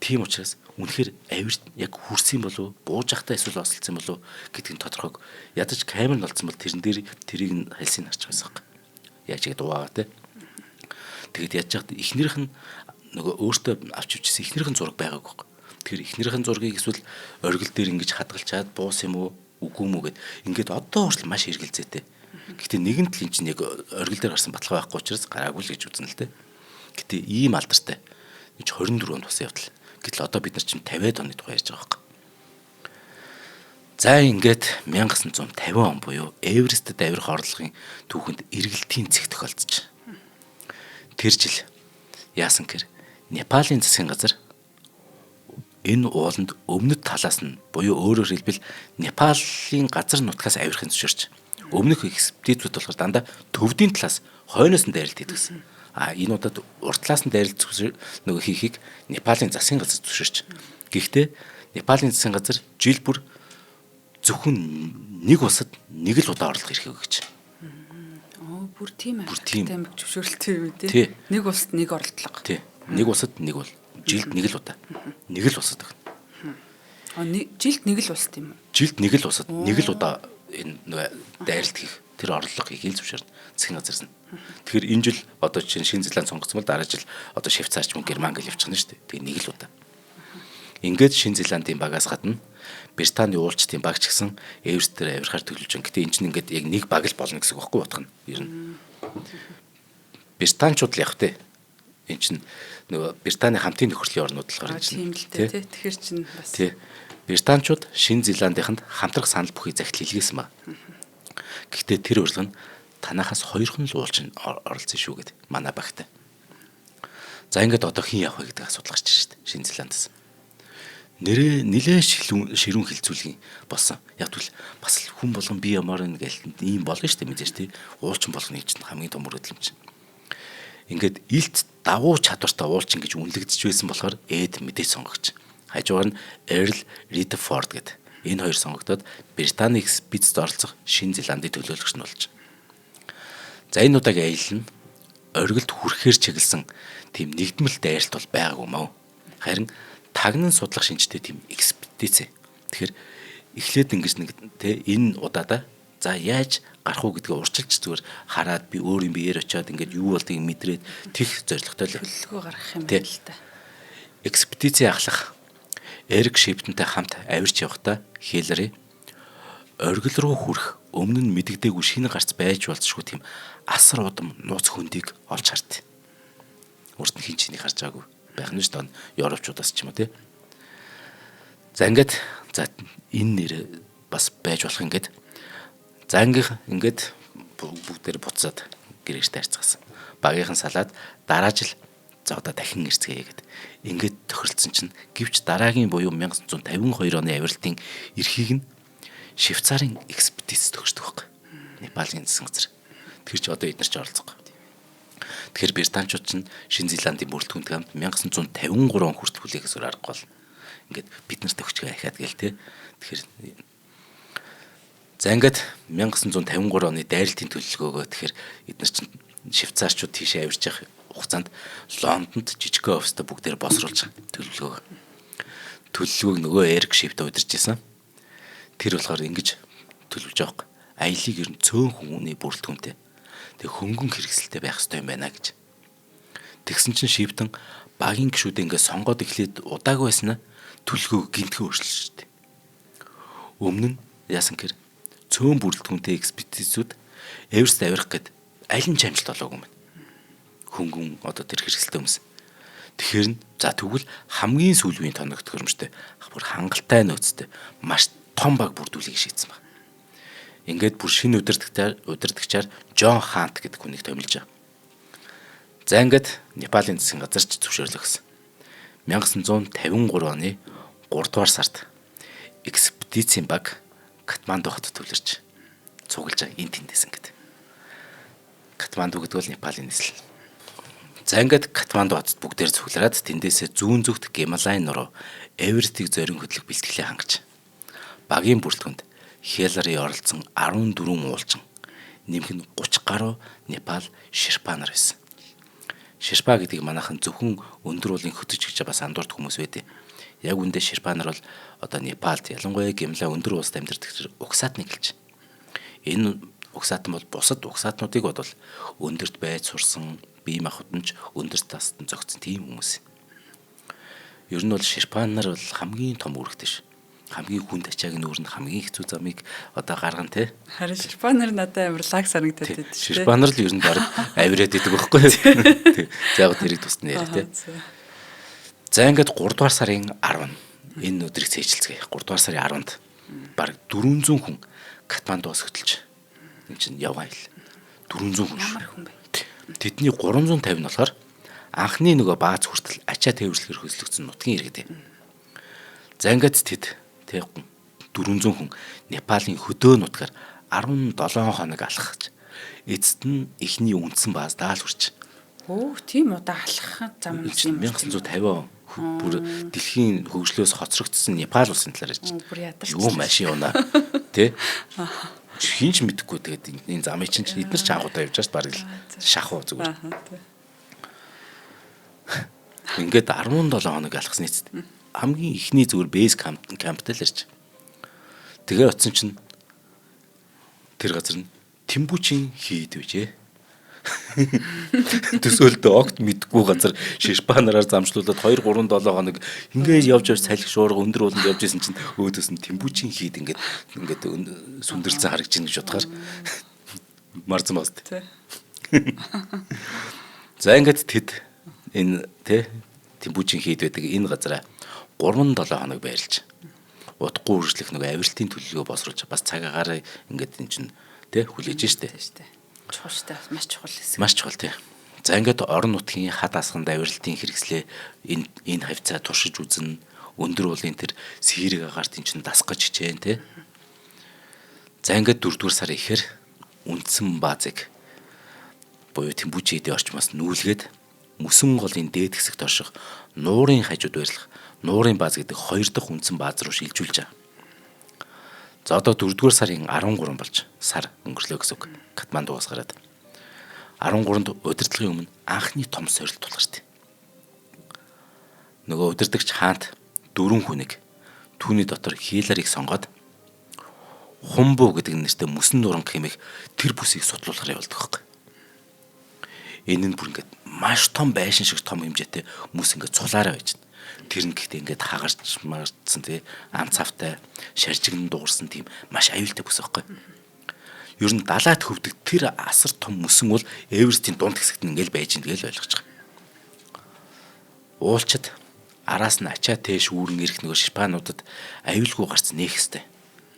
Тийм учраас үнэхээр авирт яг хүрсэн болов бууж ахтаа эсвэл осолцсон болов гэдгийг тодорхойг. Ядаж камер нь олцсон бол тэрэн дээр тэрийг нь хальсыг харж байсан байхгүй. Яаж яг дуугаа те. Тэгээд яаж яхад эхнэрх нь нөгөө өөртөө авч ивчсэн эхнэрх нь зураг байгаагүй байхгүй. Тэгэхээр эхнэрх нь зургийг эсвэл оргил дээр ингэж хадгалчаад буус юм уу үгүй юм уу гэд ингээд одоо хүртэл маш эргэлзээтэй. Гэхдээ нэгэнт л энэ чинь яг оргил дээр гарсан баталгаа байхгүй учраас гараагүй л гэж үзнэ л те. Гэтэ ийм алдартай. Нэг 24 онд бас явдал. Гэтэл одоо бид нар чинь 50-аад оны тухай ярьж байгаа байхгүй. За ингээд 1950 он буюу Эверестэд авирах орлогын түүхэнд эргэлтийн цэг тохиолдож. Тэр жил яасан гэхээр Непалийн засгийн газар энэ ууланд өмнөд талаас нь буюу өөрөөр хэлбэл Непалийн газар нутгаас авирахын зөвшөөрч. Өмнөх экспедицүүд болохоор дандаа төвдийн талаас хойноос нь дайралт хийдэг гэсэн. Энэ удаад урт талаас нь дайралт нөгөө хийхийг Непалийн засгийн газар зөвшөөрч. Гэхдээ Непалийн засгийн газар жил бүр зөвхөн нэг улсад нэг л удаа орлого ирэхийг гэж. Бүр тийм Бүр тийм. зөвшөөрөлтэй юм Тий. тий. Нэг улсад нэг орлого. Тий. Нэг улсад нэг бол жилд нэг л удаа. Нэг л улсад гэнэ. Жилд нэг л улсад юм уу? Жилд нэг л улсад нэг л удаа энэ нөгөө дайралт хийх тэр орлого хийхийг зөвшөөрнө засгийн газраас нь. Тэгэхээр энэ жил одоо чинь Шинэ Зеланд сонгогдсон бол дараа жил одоо Швейцарч мөн Герман гэж явчихна шүү дээ. Тэгээ нэг л удаа. Ингээд Шинэ Зеландын багаас гадна Британий уулчдын баг ч гэсэн Эверест дээр авирахаар төлөвлөж байна. Гэтэ энэ чинь ингээд яг нэг баг л болно гэсэн үг байхгүй утга нь. Ер нь Британчууд л явах те. Энэ чинь нөгөө Британий хамтын нөхөрлийн орнууд болохоор энэ Тийм л дээ тий. Тэгэхээр чинь бас тий. Британчууд Шинэ Зеландыханд хамтрах санал бүхий захидал илгээсэн ба. Гэхдээ тэр урилга нь танахаас 2хан л уулчин оролцсон шүү гэд манай багтай. За ингээд одоо хэн явах вэ гэдэг асуудал гарч ирж байна Шинэ Зеландаас. Нэрээ нилээ ширүүн хилцүүлгийн болсон. Яг тэгвэл бас хүн болгон би ямар нэг ийм болно шүү дээ мэдээж тий. Уулчин болгоны чинь хамгийн том өрөөдлөмж. Ингээд илт давуу чадвартай уулчин гэж үнэлэгдэж байсан болохоор Эд мэдээж сонгогч. Хажуугаар нь Эрл Ридфорд гэдэг. Энэ хоёр сонгогдоод Британий экспедицид оролцох Шинэ Зеландын төлөөлөгч нь болж. За энэ удаагийн аялал нь оргилд хүрэхээр чиглэсэн тийм нэгдмэл дайралт бол байгаагүй мөн. Харин тагнан судлах шинжтэй тийм экспедиц. Тэгэхээр эхлээд ингэж нэг те энэ удаадаа за яаж гарах уу гэдгээ урчилж зүгээр хараад би өөр юм биеэр очиод ингээд юу болдгийг мэдрээд тех зоригтой л төлөвлөгөө гаргах юм байна л да. Экспедицийн ахлах Эрик Шиптэнтэй хамт авирч явахдаа Хиллари оргил руу хүрэх өмнө нь мэддэгдээгүй шинэ гарц байж болзошгүй тийм асар удам нууц хөндийг олж хард. Урд нь хин чиний харж байгаагүй байх нь шүү дээ. Европчуудаас ч юм уу тий. За ингээд за энэ нэр бас байж болох ингээд за ингээд бүгдээр буцаад гэрээш таарцгаасан. Багийнхан салаад дараа жил за одоо дахин ирцгээе гэд. Ингээд тохиролцсон чинь гэвч дараагийн буюу 1952 оны авиралтын эрхийг нь Швейцарын экспедиц төгсдөг байхгүй. Непалийн засгийн газар. Тэр чи одоо эднэр ч оролцох. Тэгэхээр британчууд чинь Шинэ Зеландын бүрэлдэхүүнтэй хамт 1953 он хүртэл хүлээхээс аргагүй бол ингээд бид нарт өгчгээ ахаад гээл те. Тэгэхээр за ингээд 1953 оны дайралтын төлөвлөгөөгөө тэгэхээр эднэр чинь Швейцарчууд тийшээ авирч явах хугацаанд Лондонд жижигхэн офстой бүгдээр босруулж төлөвлөгөөг. Төлөвлөгөөг нөгөө Эрик Шипт удирж исэн. Тэр болохоор ингэж төлөвлөж байгаа. Аялыг ер нь цөөн хүмүүний бүрэлдэхүүнтэй. Тэг хөнгөн хэрэгсэлтэй байх хэрэгтэй юм байна гэж. Тэгсэн чинь Шиптэн багийн гишүүдээ ингээд сонгоод эхлээд удаагүй байснаа төлөвлөгөөг гинтхэн өөрчилж штэ. Өмнө нь яасан гэхээр цөөн бүрэлдэхүүнтэй экспедицүүд Эверест авирах гэд аль нь ч амжилт олоогүй юм. Хөнгөн одоо тэр хэрэгсэлтэй хүмүүс. Тэгэхээр за тэгвэл хамгийн сүүлийн тоног төхөөрөмжтэй бүр хангалттай нөөцтэй маш том баг бүрдүүлэх шийдсэн баг. Ингээд бүр шинэ удирдагчаар Жон Хант гэдэг хүнийг томилж байгаа. За ингээд Непалийн засгийн газар ч зөвшөөрлөө гэсэн. 1953 оны 3 дугаар сард экспедицийн баг Катманду хотод төвлөрч цуглаж байгаа энэ тэндээс ингээд. Катманду гэдэг бол Непалийн нийслэл. За ингээд Катманду хотод бүгдээр цуглараад тэндээсээ зүүн зүгт Гималайн руу Эверестийг зорин хөдлөх бэлтгэлээ хангаж багийн бүрэлдэхүүнд Хиллари оролцсон 14 уулчин нэмэх нь 30 гаруй Непал Шерпа нар байсан. Шерпа гэдгийг манайхан зөвхөн өндөр уулын хөтөч гэж бас андуурд хүмүүс байдیں۔ Яг үндэ Шерпа нар бол одоо Непалд ялангуяа Гималай өндөр уулсад амьдардаг угсаатныг гэлж. Энэ угсаатан бол бусад угсаатнуудыг бодвол өндөрт байж сурсан бие махбодч өндөрт тастан зогцсон тийм хүмүүс. Ер нь бол Шерпа нар бол хамгийн том үүрэгтэй ш. хамгийн хүнд ачаагийн нүүрэнд хамгийн хэцүү замыг одоо гаргана те. Харин ширпанер надад амар лаг санагдаад байдаг шүү. Ширпанер л ер нь баг авираад идэг байхгүй юу. За яг тэрийг тусна яриа те. За ингээд 3 дугаар сарын 10 энэ өдрийг цээжилцгээе. 3 дугаар сарын 10-нд баг 400 хүн Катмандуос хөтлж энэ чинь явган хэл. 400 хүн. Ямар хүн бэ? Тэдний 350 нь болохоор анхны нөгөө бааз хүртэл ачаа тээвэрлэхээр хөслөгдсөн нутгийн иргэд. За ингээд тэд 400 хүн Непалийн хөдөө нутгаар 17 хоног алхаж эцэст нь эхний үндсэн бааздаа л хүрч. Оо, тийм удаа алхах зам нь юм. 1950 бүр дэлхийн хөгжлөөс хоцрогдсон Непал улсын талаар ярьж байна. Юу машин унаа тий? Хинч мэдэхгүй тэгээд энэ замыг чинь эдгээр ч анхудаа явж байгаа шүү дээ. Шахуу зүгээр. Ингээд 17 хоног алхасны эцэст хамгийн ихний зүгээр бейс камптай л ярьж. Тэгээ оцсон чинь тэр газар нь Тэмбүчийн хийд байжээ. Төсөөлтөө огт мэдгүй газар шишпанараар замшлуулаад 2-3-7 хоног ингээд явж салхи шуурга өндөр ууланд явж исэн чинь өөдөөс нь Тэмбүчийн хийд ингээд сүндэрлцэн харагдаж ийн гэж бодохоор марзан баст. За ингээд тэд энэ Тэмбүчийн хийд байдаг энэ газараа 3-7 хоног байрлаж удахгүй үржлэх нэг авиралтын төлөвлөгөө босруулж бас цаг агаараа ингээд эн чинь хүлээж штэ. Чухалтай маш чухал хэсэг. Маш чухал тий. За ингээд орон нутгийн хад асганд авиралтын хэрэгслээ энэ хавцаа туршиж үзнэ. Өндөр уулын тэр сэрэг агаарт эн чинь дасгаж хичээн тий. За ингээд 4-р сар ихээр үндсэн баазыг буюу Тэмбүчийн орчмоос нүүлгээд Мөсөн голын дээд хэсэгт орших нуурын хажууд байрлах нуурын бааз гэдэг 2 дахь үндсэн бааз руу шилжүүлж байгаа. За одоо 4-р сарын 13 болж сар өнгөрлөө гэсэн үг. Катмандугаас гараад 13-нд удирдлагын өмнө анхны том сорилт тулгарч. Нөгөө удирдагч хаант 4 хүнийг түүний дотор хиларыг сонгоод Хумбу гэдэг нэртэй мөсөн нуранг хэмээх тэр бүсийг судлуулахар явуулдаг байхгүй. Энэ нь бүр ингээд маш том байшин шиг том хэмжээтэй мөс ингээд цулаараа байж байна. Тэр нь гэхдээ ингээд хагарч марцсан тий анцавтай шаржигнан дуурсан тийм маш аюултай бүс байхгүй. Ер нь далайд хөвдөг тэр асар том мөсөн бол Эверестийн дунд хэсэгт нь ингээл байж байгаа гэж ойлгож байгаа. Уулчид араас нь ачаа тээш үүрэн ирэх нөгөө шипануудад аюулгүй гарц нээх хэвээр.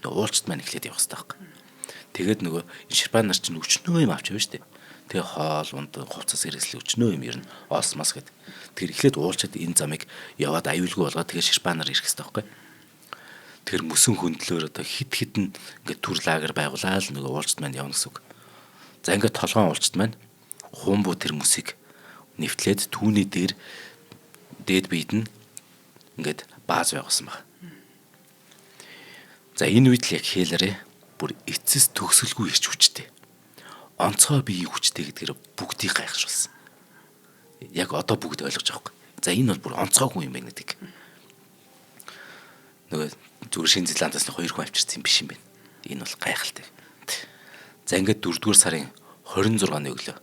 Уулчид маань эхлээд явах хэвээр байхгүй. Тэгээд нөгөө шипан нар чинь өчнөө юм авч явна шүү дээ. Тэгээ хоол унд хувцас хэрэгсэл өчнөө юм ер нь осмос гэд. Тэр эхлээд уулчид энэ замыг яваад аюулгүй болгоод тэгээ шипанаар ирэх хэвээр байхгүй. Тэр мөсөн хөндлөөр одоо хид хідэн ингээд түр лагер байгуулаад нөгөө уулчид маань явна гэсэн үг. За ингээд толгоон уулчид маань Хумбу тэр мөсийг нэвтлээд түүний дээр дээд биед нь ингээд бааз байгуулсан баг. За энэ үед л яг хэлээрээ бүр эцэс төгсөлгүй ирч хүчтэй. Онцгой биеийн хүчтэй гэдгээр бүгдийг гайхшруулсан. Яг одоо бүгд ойлгож байгаа юм. За энэ бол бүр онцгойгүй юм байна гэдэг. Нөгөө зүгээр Шинэ Зеландаас 2 хүн авчирсан юм биш юм байна. Энэ бол гайхалтай. За ингээд 4-р сарын 26-ны өглөө.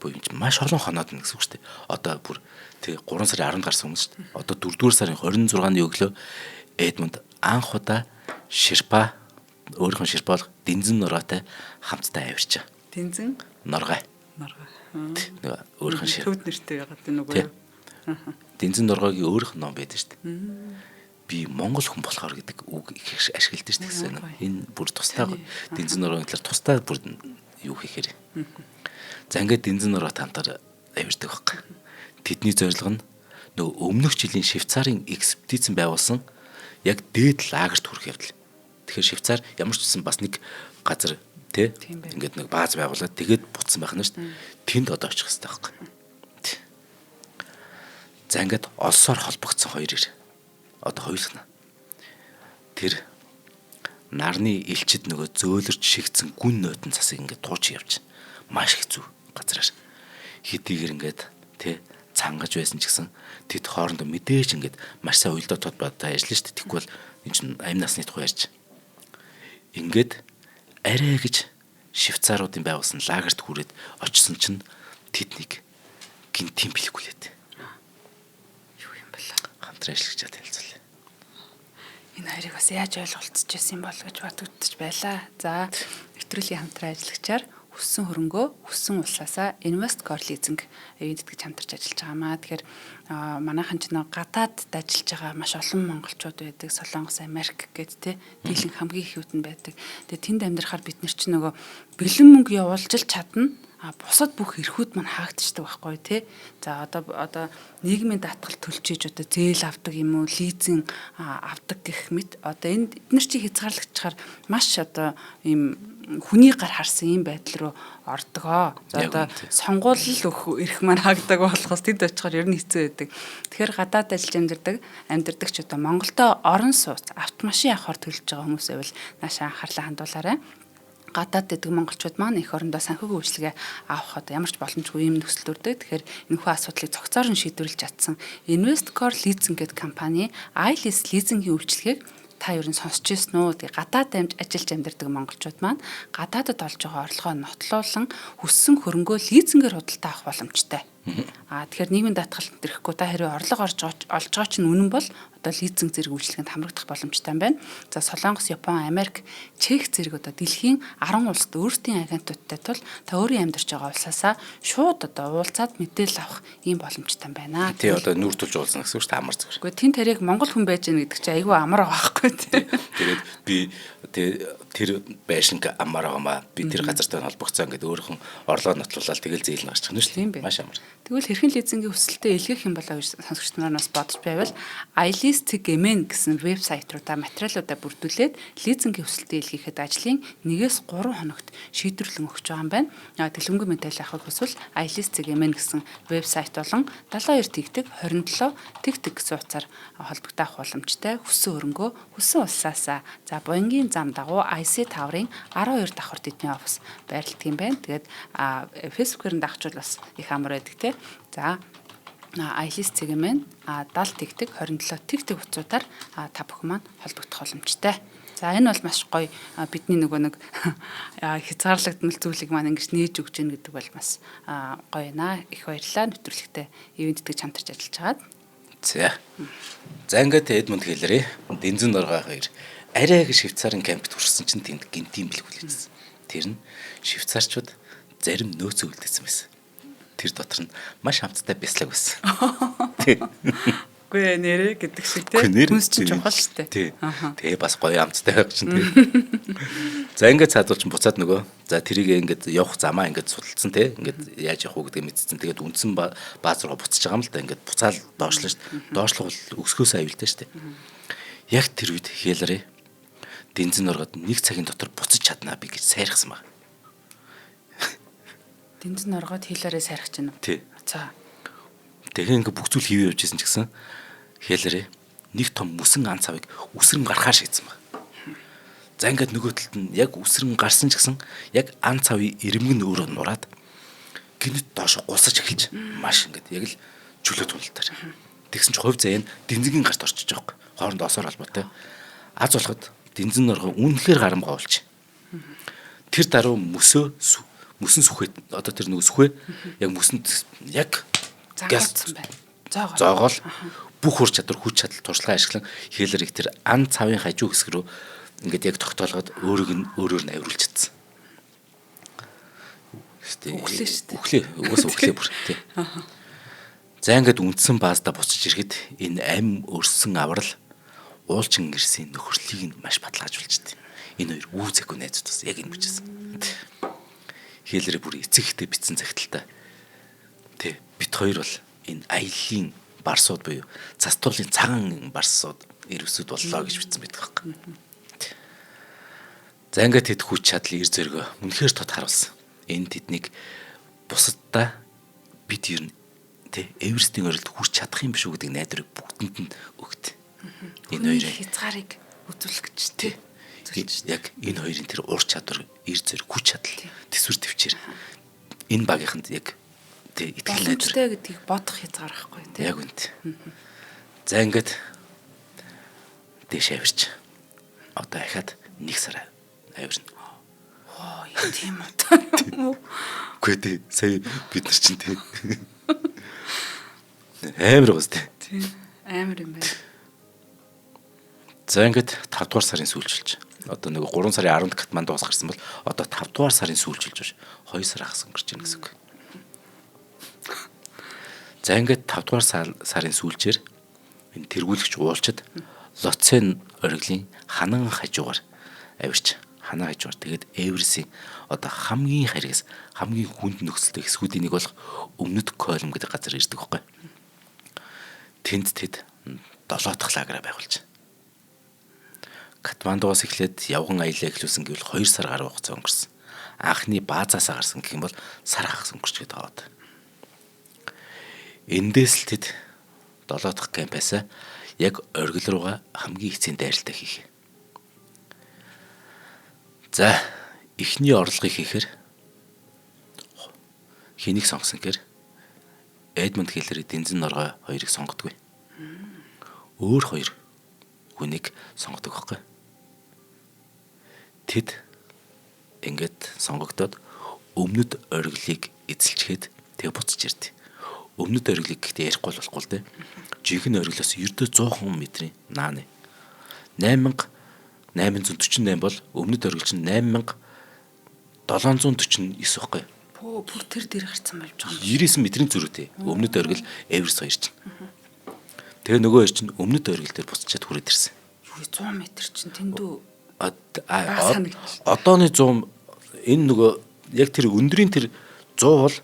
Буюу юм чи маш олон хоноод байна гэсэн үг шүү дээ. Одоо бүр тэг 3 сарын 10-нд гарсан юм шүү дээ. Одоо 4-р сарын 26-ны өглөө Эдмонд анх удаа Ширпа өөрийнхөө ширпаалга Дэнзэн норгойтой хамтдаа авирчаа. Дэнзэн норгой. Нөгөө өөрийнхөө шир. Төвд нэртэй ягаад нөгөө. Дэнзэн норгойгийн өөрийнх нь ном байдаг шүү дээ. Би Монгол хүн болохоор гэдэг үг их ашигладаг шүү дээ. Энэ бүр тустай Дэнзэн норгойн талаар тустай бүр юу хийхээр. За ингээд Дэнзэн норгой хамтаар авирдаг байхгүй. Тэдний зорилго нь нөгөө өмнөх жилийн Швейцарын экспедицэн байгуулсан яг дээд лагерт хүрэх явдал. Тэгэхээр Швейцар ямар ч гэсэн бас нэг газар тий ингээд нэг бааз байгуулад тэгээд буцсан байх нь шүү дээ. Тэнд одоо очих хэрэгтэй байхгүй. За ингээд олсоор холбогдсон хоёр ир. Одоо хоёулах нь. Тэр нарны элчид нөгөө зөөлөрч шигцэн гүн нойтон цасыг ингээд тууч явж маш хэцүү газараар хэдийгээр ингээд тий цангаж байсан ч гэсэн тэд хоорондоо мэдээж ингээд маш сайн уйлдаа тод бадаа ажиллана шүү дээ. Тэгвэл энэ чинь амь насны тухай ярьж. Ингээд арай гэж швейцаруудын байгуулсан лагерт хүрээд очсон чинь тэднийг гинтийн бэлгүүлээд. Юу юм бэл? Хамтран ажиллагчаа танилцуулъя. Энэ хоёрыг бас яаж ойлголцож байсан юм бол гэж бодогдож байлаа. За, нэвтрүүлгийн хамтран ажиллагчаар хүссэн хөрөнгөө хүссэн улсаасаа Investcore Leasing эдгэж хамтарч ажиллаж байгаамаа. Тэгэхээр манайхан ч нэг гадаадд ажиллаж байгаа маш олон монголчууд байдаг. Солонгос, Америк гэд тэ дийлэн хамгийн их үүд нь байдаг. Тэгээ тэнд амьдрахаар бид нар ч нөгөө бэлэн мөнгө явуулж чадна. Бусад бүх эрхүүд маань хаагдчихдаг байхгүй тий. За одоо нийгмийн даатгал төлчиж одоо зээл авдаг юм уу, лизинг авдаг гэх мэт одоо энд эдгээр чи хязгаарлагчаар маш одоо ийм хүний гар харсан ийм байдал руу ордгоо. За одоо сонгуулал өгөх эрх маань хаагддаг болохоос тэд очихоор ер нь хэцүү байдаг. Тэгэхээр гадаад ажиллаж амьдардаг ч одоо Монголдо орон сууц автомашин авахар төлж байгаа хүмүүс байвал наашаа анхаарлаа хандуулаарай. Гадаад дэдэг монголчууд маань эх орондоо санхүүгийн үйлчилгээ авах одоо ямар ч боломжгүй юм нөхцөл төрдөг. Тэгэхээр энэхүү асуудлыг цогцоор нь шийдвэрлэж чадсан Investcore Leasing гэдэг компани iLease лизингийн үйлчилгээг та ер нь сонсч ирсэн үү? Тэгээ гадаад ажиллаж амьдардаг монголчууд маань гадаадд олж байгаа орлогоо нотлуулан хүссэн хөрөнгөө лизингээр худалдаа авах боломжтой. Тэгэхээр нийгмийн даатгалд ирэхгүй та хэрэг орлого олж байгаа чинь үнэн бол одоо лизинг зэрэг үйлчлэгэнд хамрагдах боломжтой байна. За Солонгос, Япон, Америк, Чех зэрэг одоо дэлхийн 10 улсад өөрсдийн агентуудтай тул та өөрийн амьдарч байгаа улсаасаа шууд одоо уулзаад мэдээлэл авах ийм боломжтой байна. Тий одоо нүүр тулж уулзна гэсэн үг шүү дээ амар зүгээр. Гэхдээ тэн тарийг Монгол хүн байж гэнэ гэдэг чинь айгүй амар байгаа байхгүй тий. Тэгээд би тэр байшинг амар байгаамаа би тэр газартай холбогцоо ингээд өөрхөн орлого нотлуулаад тэгэл зээл гарч байгаа юм шүү дээ. Маш амар. Тэгвэл хэрхэн лизингийн өсөлтөд илгээх юм болоо гэж сонсогчид нар бас бодож байвал iLease CGMN гэсэн вебсайт руу та материалуудаа бүрдүүлээд лизингийн өсөлтөд илгээхэд ажлын 1-3 хоногт шийдвэрлэн өгч байгаа юм байна. Дэлгэмгүй мэдээлэл авахыг хүсвэл iLease CGMN гэсэн вебсайт болон 72 тэгтэг 27 тэгтэг гэсэн утсаар холбогдох боломжтой. Хүссэн хөрөнгөө хүссэн улсаасаа за Боингийн зам дагуу IC Tower-ын 12 давхар тэдний офис байрлалдаг юм байна. Тэгээд Facebook-ээр дагчвал бас их амар байдаг те. За iLease CGMN 70 тэгтэг 27 тэгтэг утсуудаар та бүхэн маань холбогдох боломжтой. За энэ бол маш гоё бидний нэг хязгаарлагдмал зүйлийг маань ингэж нээж өгч гин гэдэг бол бас гоё наа. Их баярлалаа. Нэвтрүүлэгтээ ивент гэж хамтарч ажиллаж байгаад. За ингээд Эдмунд хэлээрээ Дэнзэн Норгой хоёр арай их Швейцарын кампт хүрсэн чинь тэнд гинтийн бэлгүүл хийсэн. Тэр нь швейцарчууд зарим нөөцөө үлдээсэн байсан. Тэр дотор нь маш хамттай бяцлаг байсан. Үгүй нэрэ гэдэг шиг тийм хүнс чинь чухал шүү дээ. Тэгээ бас гоё амттай байх чинь тийм. За ингээд цаадуул чинь буцаад нөгөө за тэрийг ингээд явах замаа ингээд судалсан тийм. Ингээд яаж явах уу гэдгийг мэдсэн. Тэгээд үндсэн бааз руу буцаж байгаа юм л да. Ингээд буцаал доошлоо шүү дээ. Доошлох бол өсгөөсөө аюултай шүү дээ. Яг тэр үед хэлээрээ Дэнзэн Норгойд 1 цагийн дотор буцаж чаднаа би гэж сайрхсан баг. Дэнзэн Норгойд хэлээрээ сайрах чинь үү? Тий. За. Тэгээ ингээд бүх зүйл хийвээ явж исэн ч гэсэн хэлээрээ нэг том мөсөн ан цавыг үсрэм гарахаар шийдсэн баг. За ингээд нөгөө талд нь яг үсрэм гарсан ч гэсэн яг ан цавын ирэмгэн өөрөө нураад гинэт доош гусаж эхэлж маш ингээд яг л чөлөө тултаар. Тэгсэн ч хувь заяа нь Дэнзэнгийн гарт орчиж байгаа юм. Хоорондоо осоор холбоотой. Аз болоход Дэнзэн Норгой үнэхээр гарамгаа болж. Тэр даруй мөсөн сүхээ одоо тэр нөгөө сүхээ яг мөсөнд яг загалцсан байна. Зоогоол бүх хүч чадвар хүч чадал туршлагаа ашиглан хэлэр их тэр ан цавын хажуу хэсэг рүү ингээд яг тогтоолгоод өөрөөр нь авируулж чадсан. Өглөө шүү дээ. Угаас өглөө бүр тий. За ингээд үндсэн баазда буцаж ирэхэд энэ ам өрсөн аврал уулчин гэрсийн нөхөрлөлийг нь маш баталгаажуулж дээ. Энэ хоёр үүзэхгүй найзууд бас яг энэ хүчсэн. Хэлэрээ бүр эцэг ихтэй битсэн цагталтай. Тэ бит хоёр бол энэ аяллийн барсууд буюу цастуулын цагаан барсууд ирвсүүд боллоо гэж бичсэн байдаг хэрэг. За ингээд тэд хүч чадал ир зөргөө үнэхээр тод харуулсан. Энэ тэднийг бусаддаа бид ер нь тэ Эверестийн орилд хүрч чадах юм биш үү гэдэг найдварыг бүгдэнд нь өгд. Энэ хоёрын хязгаарыг үзүүлэх гэж тий. Яг энэ хоёрын тэр ур чадвар, ир зэрэг хүч чадал, төсвөр төвчээр энэ багийнханд яг тий итгэл найдвар гэдгийг бодох хязгаар байхгүй тий. Яг үнт. За ингээд дэш авирч. Одоо ахаад 1 сар авирна. Яа тийм үү? Үгүй дээ. Сая бид нар чинь тий. Амар гоос тий. Амар юм байна. За ингээд 5 дугаар сарын сүүлчилж. Одоо нэг 3 сарын 10-нд Катмандугаас гарсан бол одоо 5 дугаар сарын сүүлчилж байна. 2 сар хагас өнгөрч байна гэсэн үг. За ингээд 5 дугаар сарын сүүлчээр энэ тэргүүлэгч уулчид Лоцен оргилын ханан хажуугаар авирч ханаа хажуугаар тэгээд Эвересийн одоо хамгийн харгас хамгийн хүнд нөхцөлтэй хэсгүүдийн нэг болох Өмнөд Колм гэдэг газар ирдэг байхгүй. Тэнд тэд 7 дахь лагераа байгуулж. Катмандугаас эхлээд явган аялаа эхлүүлсэн гэвэл 2 сар гаруй хугацаа өнгөрсөн. Анхны баазаасаа гарсан гэх юм бол сар хагас өнгөрч гээд аваад. Эндээс л тэд 7 дахь кампаасаа яг оргил руугаа хамгийн эцсийн дайралтаа хийх. За эхний орлогыг хийхээр хэнийг сонгосон гэхээр Эдмонд Хиллерийн Дэнзэн норгой хоёрыг сонгодгүй. Өөр хоёр хүнийг сонгодог байхгүй. Тэд ингээд сонгогдоод өмнөд оргилыг эзэлчихэд тэг буцаж ирдэ. Өмнөд оргилыг гэхдээ ярихгүй болохгүй л дээ. Жинхэнэ оргилоос ердөө 100 метрийн нааны 8848 бол өмнөд оргил чинь 8749 байхгүй. Бүр тэр дээр гарцсан болж байгаа юм. 99 метрийн зөрүүтэй. Өмнөд оргил Эверест хоёр чинь. Тэгээ нөгөө хоёр чинь өмнөд оргил дээр буцчаад хүрээд ирсэн. 100 м чинь тэндүү одооны 100 энэ нөгөө яг тэр өндрийн тэр 100 бол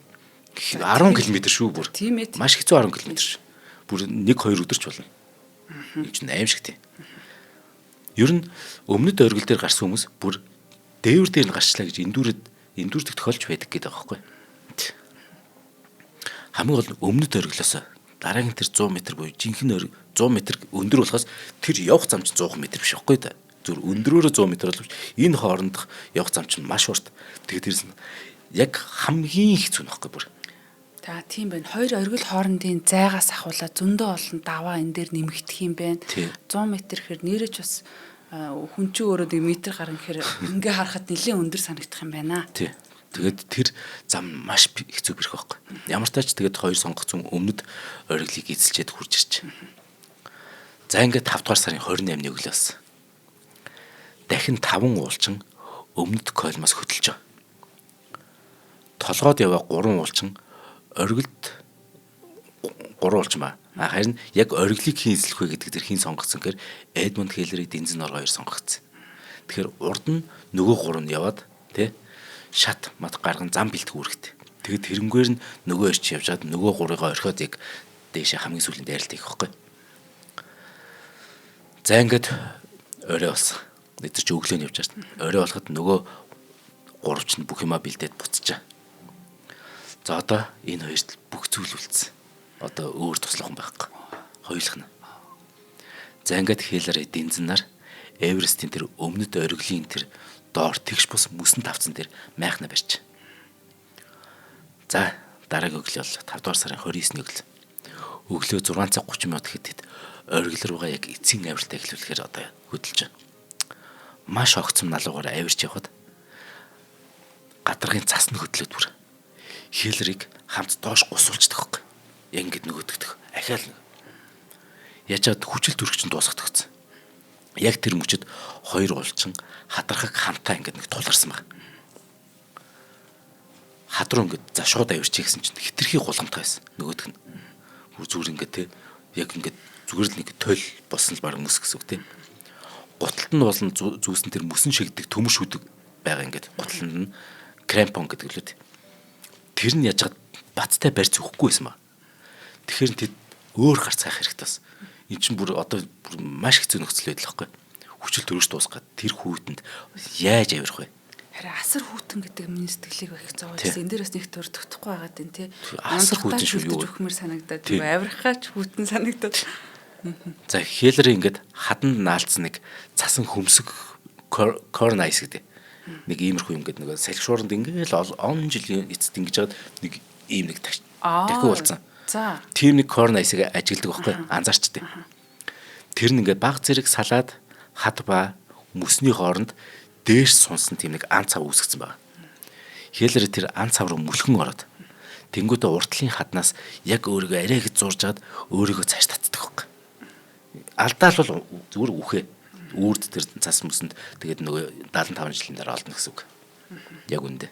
10 км шүү бүр. Маш хэцүү 10 км шүү. Бүр 1-2 өдөрч болно. Энэ чинь аим шиг тийм. Ер нь өмнөд оргил дээр гарсан хүмүүс бүр дээвэр дээр нь гарчлаа гэж эндүүрдэг тохиолж байдаг гэдэг байгаа байхгүй. Хамгийн гол нь өмнөд оргилоос дараагийн тэр 100 м буюу жинхэнэ 100 м өндөр болохоос тэр явах зам чинь 100 м биш байхгүй да. Зүр өндрөөрөө 100 м боловч энэ хоорондох явах зам чинь маш урт. Тэгээд тэрс нь яг хамгийн хэцүү нөхгүй бүр. За тийм байна. Хоёр оргил хоорондын зайгаас ахуулаад зөндөө олон даваа энэ дээр нэмэгдэх юм байна. 100 м гэхээр нэрэж бас хүн чинь өөрөө нэг метр гарна гэхээр ингээ харахад нэлээд өндөр санагдах юм байна. Тий. Тэгээд тэр зам маш хэцүү бэрх байхгүй. Ямар ч тач тэгээд хоёр сонгогдсон өмнөд оргилыг эзэлчихэд хурж ирч. За ингээд 5 дугаар сарын 28-ны өглөөс дахин 5 уулчин өмнөд Колмоос хөдөлж байгаа. Толгойд яваа 3 уулчин оргилд 3 уулчин ба. Харин яг оргилыг хийн эзлэх вэ гэдэг тэр хин сонгогдсон гэхээр Эдмонд Хиллерийн Дэнзэн норгой хоёр сонгогдсон. Тэгэхээр урд нь нөгөө 3 нь яваад тий шат мат гарган зам бэлтгэх үүрэгтэй. Тэгээд тэрнгээр нь нөгөө ирч явж хаад нөгөө 3-ыг орхиод яг дээшээ хамгийн сүүлийн дайралт хийх байхгүй. За ингээд орой болсон. Эдгээр чи өглөө нь явж байгаа. Орой болоход нөгөө 3 ч нь бүх юма бэлдээд буцчаа. За одоо энэ хоёрт бүх зүйл үлдсэн. Одоо өөр туслах юм байхгүй. Хоёулах нь. За ингээд Хиллерийн Дэнзэн нар Эверестийн тэр өмнөд оргилийн тэр доор тэгш бус мөсөнд тавцсан дээр майхна барьж. За дараагийн өглөө бол 5 дугаар сарын 29-ний өглөө. Өглөө 6 цаг 30 минут гэхэд оргил руугаа яг эцсийн авиралтаа эхлүүлэхээр одоо хөдөлж байна. Маш огцом налуугаар авирч явхад гадаргын цас нь хөдлөөд бүр Хиллерийг хамт доош гусуулчихдаг хөөх. Яг ингэж нөгөөдөгдөх. Ахаал яжаад хүчил төрөгч нь дуусгах гэсэн. Яг тэр мөчөд хоёр уулчин хадрахаг хамтаа ингэж нэг тулгарсан баг. Хадруу ингэж за шууд авирчих гэсэн чинь хитрхи гулгамтай байсан. Нөгөөдг нь. Бүр зүгээр ингэ те яг ингэ зүгээр л нэг тойл болсон л баг мөс гэсэн үг те. Гуталт нь болон зүүсэн тэр мөсөн шигдэг төмөр шүдэг байгаа ингэ. Гуталт нь кремпон гэдэг лээ. Тэр нь яжгаад бацтай барьц өгөхгүй байсан ба. Тэгэхээр тэд өөр гарц хайх хэрэгтэй бас. Эн чинь бүр одоо маш хэцүү нөхцөл байдал байхгүй. Хүчил төрөж дуусгаад тэр хүүтэнд яаж авирах вэ? Харин асар хүүтэн гэдэг миний сэтгэлийг их зовоожсэн. Энд дээрээс нэг төр төгтөхгүй байгаа гэдэг тий. Асар хүүтэн шүү юу? Зүхмэр санагдаад тийм авирахаач хүүтэн санагдаад. За Хиллер ингээд хаданд наалцсан нэг цасан хөмсг корнайс гэдэг. Нэг иймэрхүү юм гэдэг нэг салхишууранд ингээд он жилийн эцэст ингэж жаад нэг ийм нэг дахиу болсон. За. Тийм нэг корнайсыг ажигладаг байхгүй анзаарчтай. Тэр нь ингээд баг зэрэг салаад хад ба мөсний хооронд дээш сунсан тийм нэг ан цав үүсгэсэн байна. Хиллер тэр ан цав руу мүлхэн ороод тэнгуүдэ уртлын хаднаас яг өөрийгөө арай гэж зурж жаад өөрийгөө цааш татдаг байхгүй. Алдаал бол зүгээр үхээ. Үрд тэр цас мөсөнд тэгээд нөгөө 75 жилийн дараа олно гэсэн үг. Яг үндэ.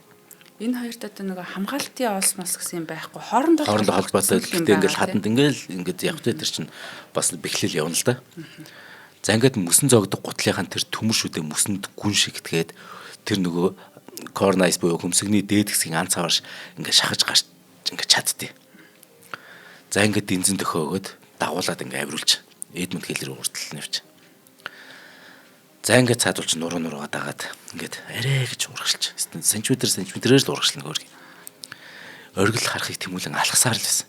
Энэ хоёрт одоо нөгөө хамгаалтын осмос гэсэн юм байхгүй. Хоорондоо холбоотой гэхдээ ингээл хатанд ингээд явах дээр чинь бас бэхлэл явна л да. За ингээд мөсөн зоогдох гутлынхаа тэр төмөршүүдээ мөсөнд гүн шигтгээд тэр нөгөө корнайс буюу хөмсгний дээд хэсгийн ан цаварш ингээд шахаж гарч ингээд чаддээ. За ингээд дэнзэн дөхөөгөөд дагуулад ингээд авируулж Эдмонд Хиллер уртал нэвч. За ингээд цаадуулч нуруугаа дагаад ингээд арай гэж урагшилж. Сантиметрээр л урагшлна гөр. Оргил харахыг тэмүүлэн алхасаар л байсан.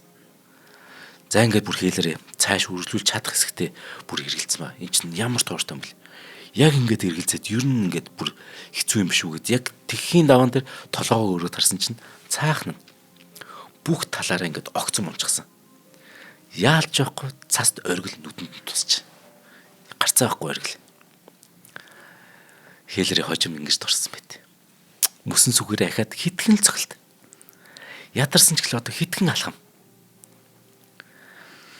За ингээд бүр Хиллер цааш үргэлжлүүлж чадах хэсэгтээ бүр эргэлцсэн ба. Энд чинь ямар тууштай юм бэл. Яг ингээд эргэлзээд ер нь ингээд бүр хэцүү юм биш үү гэд яг тэгхийн даван дээр толгоогоо өрөөд харсан чинь цаахан бүх талаараа ингээд огцом унчихсан. Яалж явахгүй цаст оргил нүдэнд тусч. Гарцаа байхгүй оргил. Хиллерийн хожим ингэж дурсан байт. Мөсөн сүгээрээ ахаад хитгэн л цохилт. Ядарсан ч гэлээ одоо хитгэн алхам.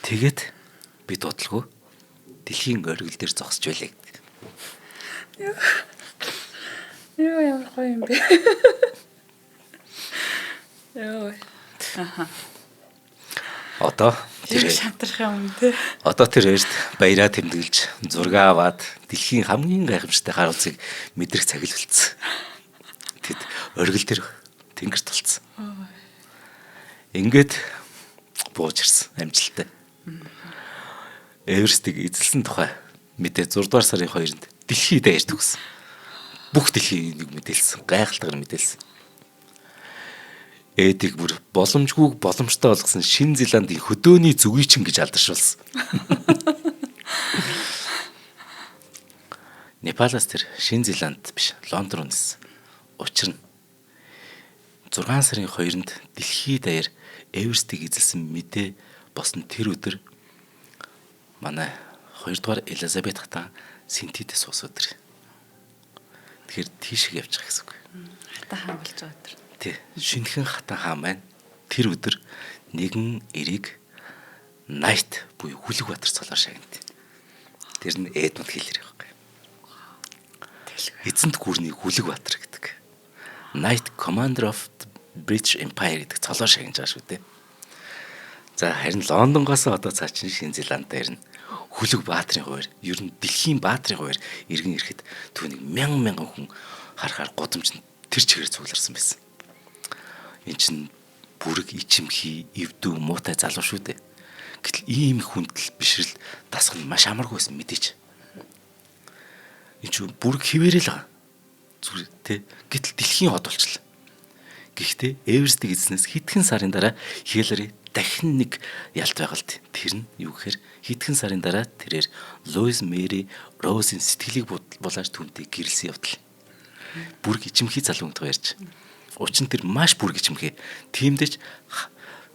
Тэгээд би дуудлаггүй дэлхийн оргил дээр зогсож байлаа гэдэг. Яа ямар гоё юм бэ? Яа. Аха. Одоо тэр шантрах юм те. Одоо тэр хоёрт баяраа тэмдэглэж зураг аваад дэлхийн хамгийн гайхамшигтай гар утсыг мэдрэх цаг л болцсон. Тэд оргил дээр тэнгэрт толцсон. Ингээд бууж ирсэн амжилттай. Эверестийг эзэлсэн тухай мэдээ 6 дугаар сарын 2-нд дэлхийд даяарч төгсөн. Бүх дэлхийг нэг мэдээлсэн, гайхалтайгаар мэдээлсэн. Эдийг бүр боломжгүй боломжтой болгосон Шинэ Зеландын хөдөөний зүгийчин гэж алдаршуулсан. Непалаас тэр Шинэ Зеланд биш, Лондон руу нисэн. Учир нь 6 сарын 2-нд дэлхийд даяар Эверестийг эзэлсэн мэдээ босон тэр өдөр манай 2 дугаар Элизабет хатан Синтидэ суус өдөр. Тэгэхээр тийшээ явж байгаа гэсэн үг. Хатан хаан болж байгаа өдөр. Тий. Шинэхэн хатан хаан маань тэр өдөр нэгэн эрийг Найт буюу Хүлэг Баатар цолоор шагнад. Тэр нь Эдмонд Хиллер байхгүй. Эзэнт гүрний Хүлэг Баатар гэдэг. Knight Commander of the British Empire гэдэг цолоор шагнаж байгаа шүү дээ. За харин Лондонгоос одоо цаа чин Шинэ Зеланд дээр нь Хүлэг Баатрын хуваар ер нь дэлхийн баатрын хуваар иргэн ирэхэд түүнийг мянган хүн харахаар гудамж нь тэр чигээр цугларсан байсан. Энд чинь бүрэг ичимхий, эвдүү, муутай залуу шүү дээ. Гэтэл ийм хүндэл бишрэл дасгал нь маш амаргүй байсан мэдээч. Энд чинь бүрэг хിവэрэл байгаа. Зүгээр тий. Гэтэл дэлхийн хот болчихлоо. Гэхдээ Эверестийг эзнээс хэдхэн сарын дараа Хиллери дахин нэг ялт байгалт. Тэр нь юу гэхээр хэдхэн сарын дараа тэрээр Луис Мэри Роусын сэтгэлийг булааж түүнтэй гэрэлсэн явдал. Бүрэг ичимхий залуунтай ярьж. Учир нь тэр маш бүрэг ичимхий. Тиймдээч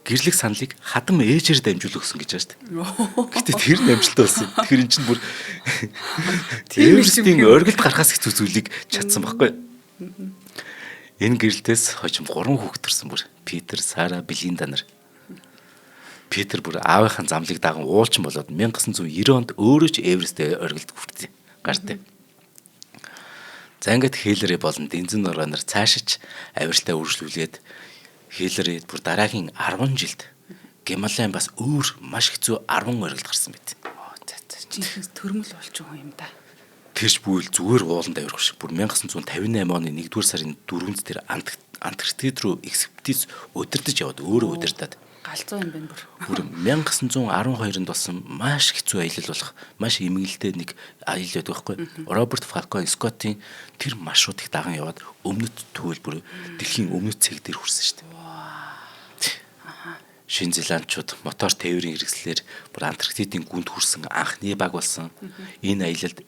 гэрлэх саналыг хадам ээжээр дамжуул өгсөн гэж байна шүү дээ. Гэтэ тэр намжилттай болсон. Тэгэхээр эн чинь бүр Эверестийн оргилд гарахаас их зүйлийг чадсан байхгүй. Энэ гэрэлтээс хожим 3 хүүхэд төрсөн бүр. Питер, Сара, Белинда нар. Питер бүр аавынхаа замлыг даган уулчин болоод 1990 онд өөрөө ч Эвересттэй оргилд хүртээ. Гартай. За ингээд Хиллери болон Дэнзэн нураа нар цаашиж авиралтай үргэлжлүүлээд Хиллери бүр дараагийн 10 жилд Гималайн бас өөр маш хэцүү 10 оргилд гарсан байт. Жинхэнэ төрмөл болчих юм да. Тэрч бүйл зүгээр ууланд авирах шиг бүр 1958 оны 1-р сарын 4-нд тэр Антарктид руу экспедиц удирдах яваад өөрөө удирдаад галзуу юм байна бүр. Бүр 1912-нд болсон маш хэцүү аялал болох маш эмгэлтэй нэг аялал байдаг байхгүй. Роберт Фалкон Скоттийн тэр маршрутыг даган яваад өмнөд төвөл бүр дэлхийн өмнөд цэг дээр хүрсэн шүү дээ. Шинэ Зеландчууд мотор тээврийн хэрэгслээр бүр Антарктидын гүнд хүрсэн анхны баг болсон. Энэ аялалд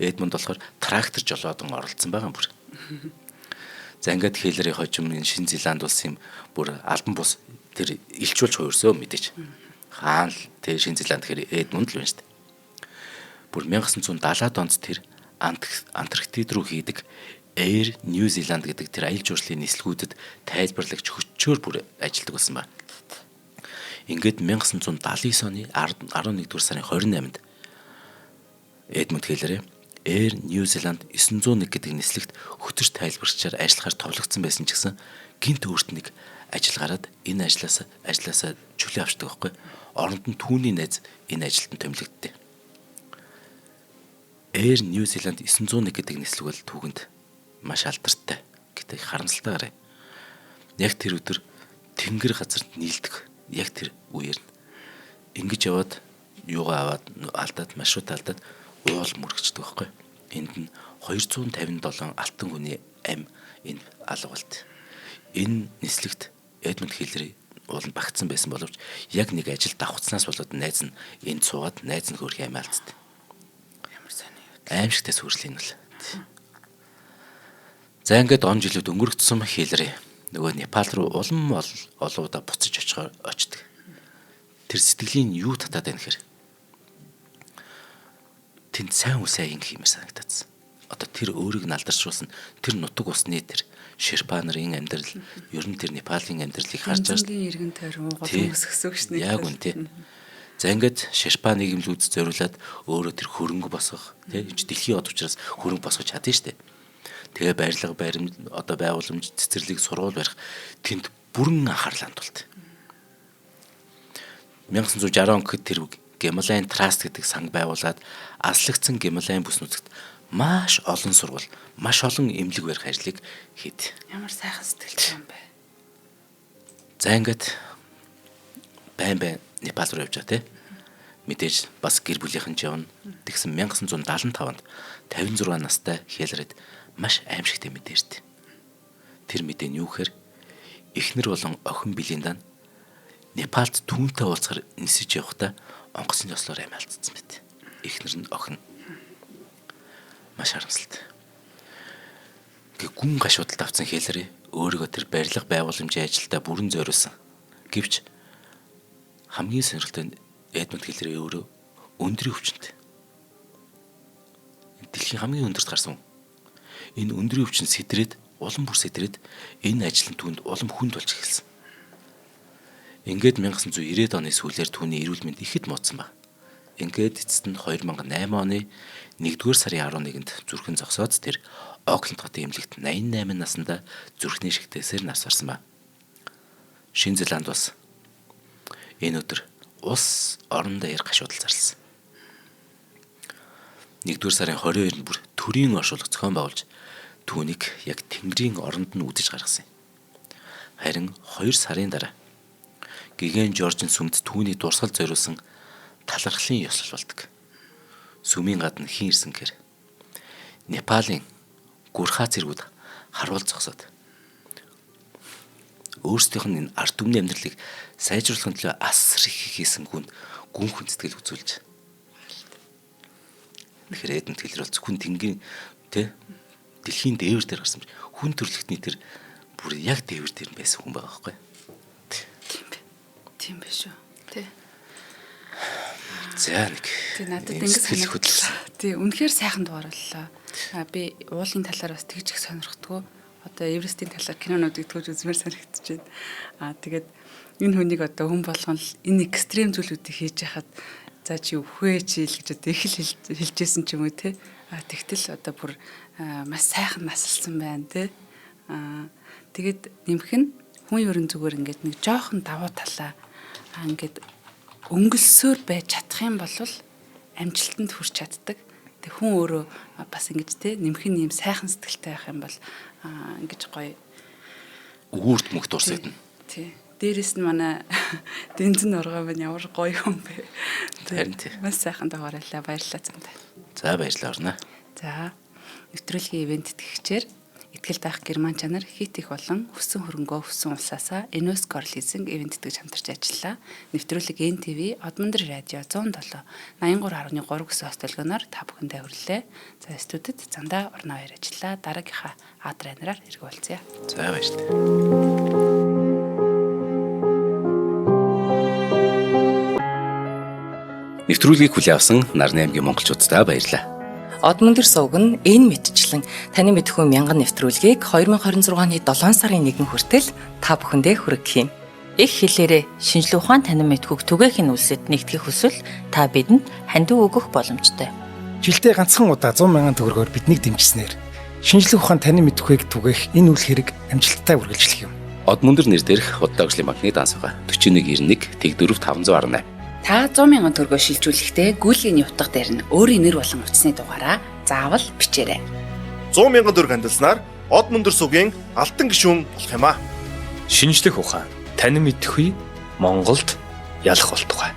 Эдмонд болохоор трактор жолоодон оролцсон байгаа юм бүр. За ингээд Хиллери хожим Шинэ Зеланд улсын бүр албан бус тэр илчүүлж хуурсөө мэдээж. Хаан л тэр Шинэ Зеланд гэхээр Эдмонд л байна шүү дээ. Бүр 1970-аад онд тэр Антарктид руу хийдэг Air New Zealand гэдэг тэр аялал жуулчлалын нислэгүүдэд тайлбарлагч хөтчөөр бүр ажилладаг болсон байна. Ингээд 1979 оны 11-р сарын 28-нд Эдмунд Хиллери Air New Zealand 901 гэдэг нислэгт хөтөж тайлбарчаар ажиллахаар товлогдсон байсан ч гэсэн гинт өөрт нэг ажил гараад энэ ажлаасаа чөлөө авчдаг байхгүй. Оронд нь түүний найз энэ ажилд нь томилогддээ. Air New Zealand 901 гэдэг нислэг бол түүхэнд маш алдартай. Гэтэ харамсалтай гараа. Яг тэр өдөр тэнгэр газарт нийлдэг. Яг тэр үеэр ингэж яваад юугаа аваад алдаад маршрут алдаад уул мөрөгчдөг байхгүй. Энд нь 257 алтан хүний ам энэ алга болт. Энэ нислэгт Эдмунд Хиллери уул багтсан байсан боловч яг нэг ажил давхцнаас болоод найз нь энд суугаад найз нь хөрх амиа алдсан. Ямар сони юу. Аимшигтай сүрлийн бол. За ингээд он жилүүд өнгөрөгдсөн Хиллери нөгөө Непал руу улам олоуда буцаж очдог. Тэр сэтгэлийн юу татаад байна гэхээр тэнд сайн үсээ ингэ хиймээр санагдацсан. Одоо тэр өөрийг нь алдаршуулсан тэр нутаг усны тэр Шерпа нарын амьдрал, ер нь тэр Непалийн амьдралыг харж байгаа. Зингийн иргэн тойрон голом өсгсөн гэж нэг. Яг үнтэй. За ингээд Шерпа нийгэмлүүд зориулаад өөрөө тэр хөрөнгө босгох, тийм дэлхийн од учраас хөрөнгө босгож чадна шүү дээ. Тэгээ барилга одоо байгууламж цэцэрлэг сургууль барих тэнд бүрэн анхаарал хандуулт. 1960 он гэхэд тэр Гималайн Траст гэдэг сан байгуулад аслагдсан Гималайн бүс нутагт маш олон сургууль, маш олон эмнэлэг барих ажлыг хийд. Ямар сайхан сэтгэлтэй юм бэ. За ингээд байн Непал руу явж байгаа тийм. Мэдээж бас гэр бүлийнхэн ч явна. Тэгсэн 1975 онд 56 настай Хиллерид маш аимшигтай мэдэрч. Тэр мэдээ нь юу гэхээр эхнэр болон охин Белиндаа Непалд түүнтэй уулзахаар нисэж явахдаа онгоцны ёслоор амиа алдсан байт. Эхнэр нь охин. Маш харамсалтай. Гүн гашуудалд авсан Хиллери өөрийгөө тэр барилга байгууламжийн ажилдаа бүрэн зориулсан. Гэвч хамгийн сонирхолтой нь Эдмунд Хиллери өөрөө өндрийн өвчнөд. Дэлхийн хамгийн өндөрт гарсан. Энэ өндрийн өвчин сэтрээд, улам бүр сэтрээд энэ ажлын түүнд улам хүнд болж эхэлсэн. Ингээд 1990 оны сүүлээр түүний эрүүл мэнд ихэд муудсан баг. Ингээд эцэст нь 2008 оны 1-р сарын 11-нд зүрхэн зогсоод тэр Окленд хотын эмнэлэгт 88 наснда зүрхний шигтээсээр нас барсан ба. Шинэ Зеланд бас энэ өдөр улс орон даяар гашуудал зарласан. 1-р сарын 22-нд бүр төрийн оршуулга зохион байгуулж түүнийг яг Тэнгэрийн оронд нь үдэж гаргасан. Харин 2 сарын дараа Гиген Жоржийн сүмд түүний дурсгал зориулсан талархлын ёслол болдог. Сүмийн гадна хин ирсэн гэхээр Непалийн гүрхаа зэргүүд харуул зогсоод өөрсдийнх нь энэ ард түмний амьдралыг сайжруулахын төлөө асар их хийсэн гүн хүндэтгэл үзүүлж. Тэгэхээр Эдмунд Хиллери бол зөвхөн Тэнгэрийн дэлхийн дээвэр дээр гарсан хүн төрлөختний тэр бүр яг дээвэр дээр байсан хүн байгаа байхгүй. Тийм биш үү? Тэ. За нэг. Тэ надад ингэж хэлэхэд тий үнэхээр сайхан дугаар боллоо. Би уулын талаар бас тэгж их сонирхдгоо. Одоо Эверестийн талаар кинонуудыг төгж үзмээр санагдчихэв. Тэгээд энэ хүнийг одоо хүн болгон энэ экстрим зүйлүүдийг хийж яхад за чи өвхөө чи л гэж одоо их л хэлжсэн ч юм уу те. Тэгтэл одоо бүр маш сайхан насалсан байна те. Тэгээд нэмэх нь хүн ерөн зүгээр ингээд нэг жоохон давуу талаа ингээд өнгөлсөөр байж чадах юм бол амжилтанд хүрч чаддаг. Тэг хүн өөрөө бас ингэж те нэмэх нь юм сайхан сэтгэлтэй байх юм бол ингэж гоё үүрт мөх дурсаад нь. Тий. Дээрээс нь манай Дэнзэн оргоо маань ямар гоё юм бэ. Харин тий. Маш сайхан дугаарлаа. Баярлалаа цамтай. За баярлалаа орно. За нэвтрүүлгийн ивент тэтгэгчээр Итгэл даах герман чанар хит их болон хүссэн хөрөнгөө хүссэн улсаасаа Инвест Корлизинг ивент тэтгэж хамтарч ажиллаа. Нэвтрүүлэг НТV Одмондөр радио 107 83.3 гэсэн остолгоноор та бүхэндээ хүрэлээ. За студид Зандаа Орно хоёр ажиллаа. Дараагийнхаа тренераар эргүүлцгээе. За баярлалаа. Нэвтрүүлгийг хүлээн авсан Нарны аймгийн монголчуудаа баярлалаа. Одмондөр сувг нь энэ мэдчлэн таны мэдхүйн мянган нэвтрүүлгийг 2026 оны 7 сарын 1 хүртэл та бүхэндээ хүргэх юм. Их хэлээрээ шинжлэх ухаан танин мэдхүйг түгээх нь үлсэд нэгтгэх хүсвэл та бидэнд хандив өгөх боломжтой. жилдээ ганцхан удаа 100,000 төгрөгөөр биднийг дэмжснээр шинжлэх ухаан танин мэдэхүйг түгээх энэ үйл хэрэг амжилттай үргэлжлэх юм. Од мөндөр нэр дээрх Худалдаа хөгжлийн банкны даансага 4191 тэг 4518. Та 100,000 төгрөгөө шилжүүлэхдээ гүйлгийн утга дээр нь өөрийн нэр болон утасны дугаараа заавал бичээрэй. 100,000 төгрөг хандалснаар Од мөндөр сүгийн алтан гишүүн болох юм а. Шинжлэх ухаан, танин мэдэхгүй Монголд ялах болтугай.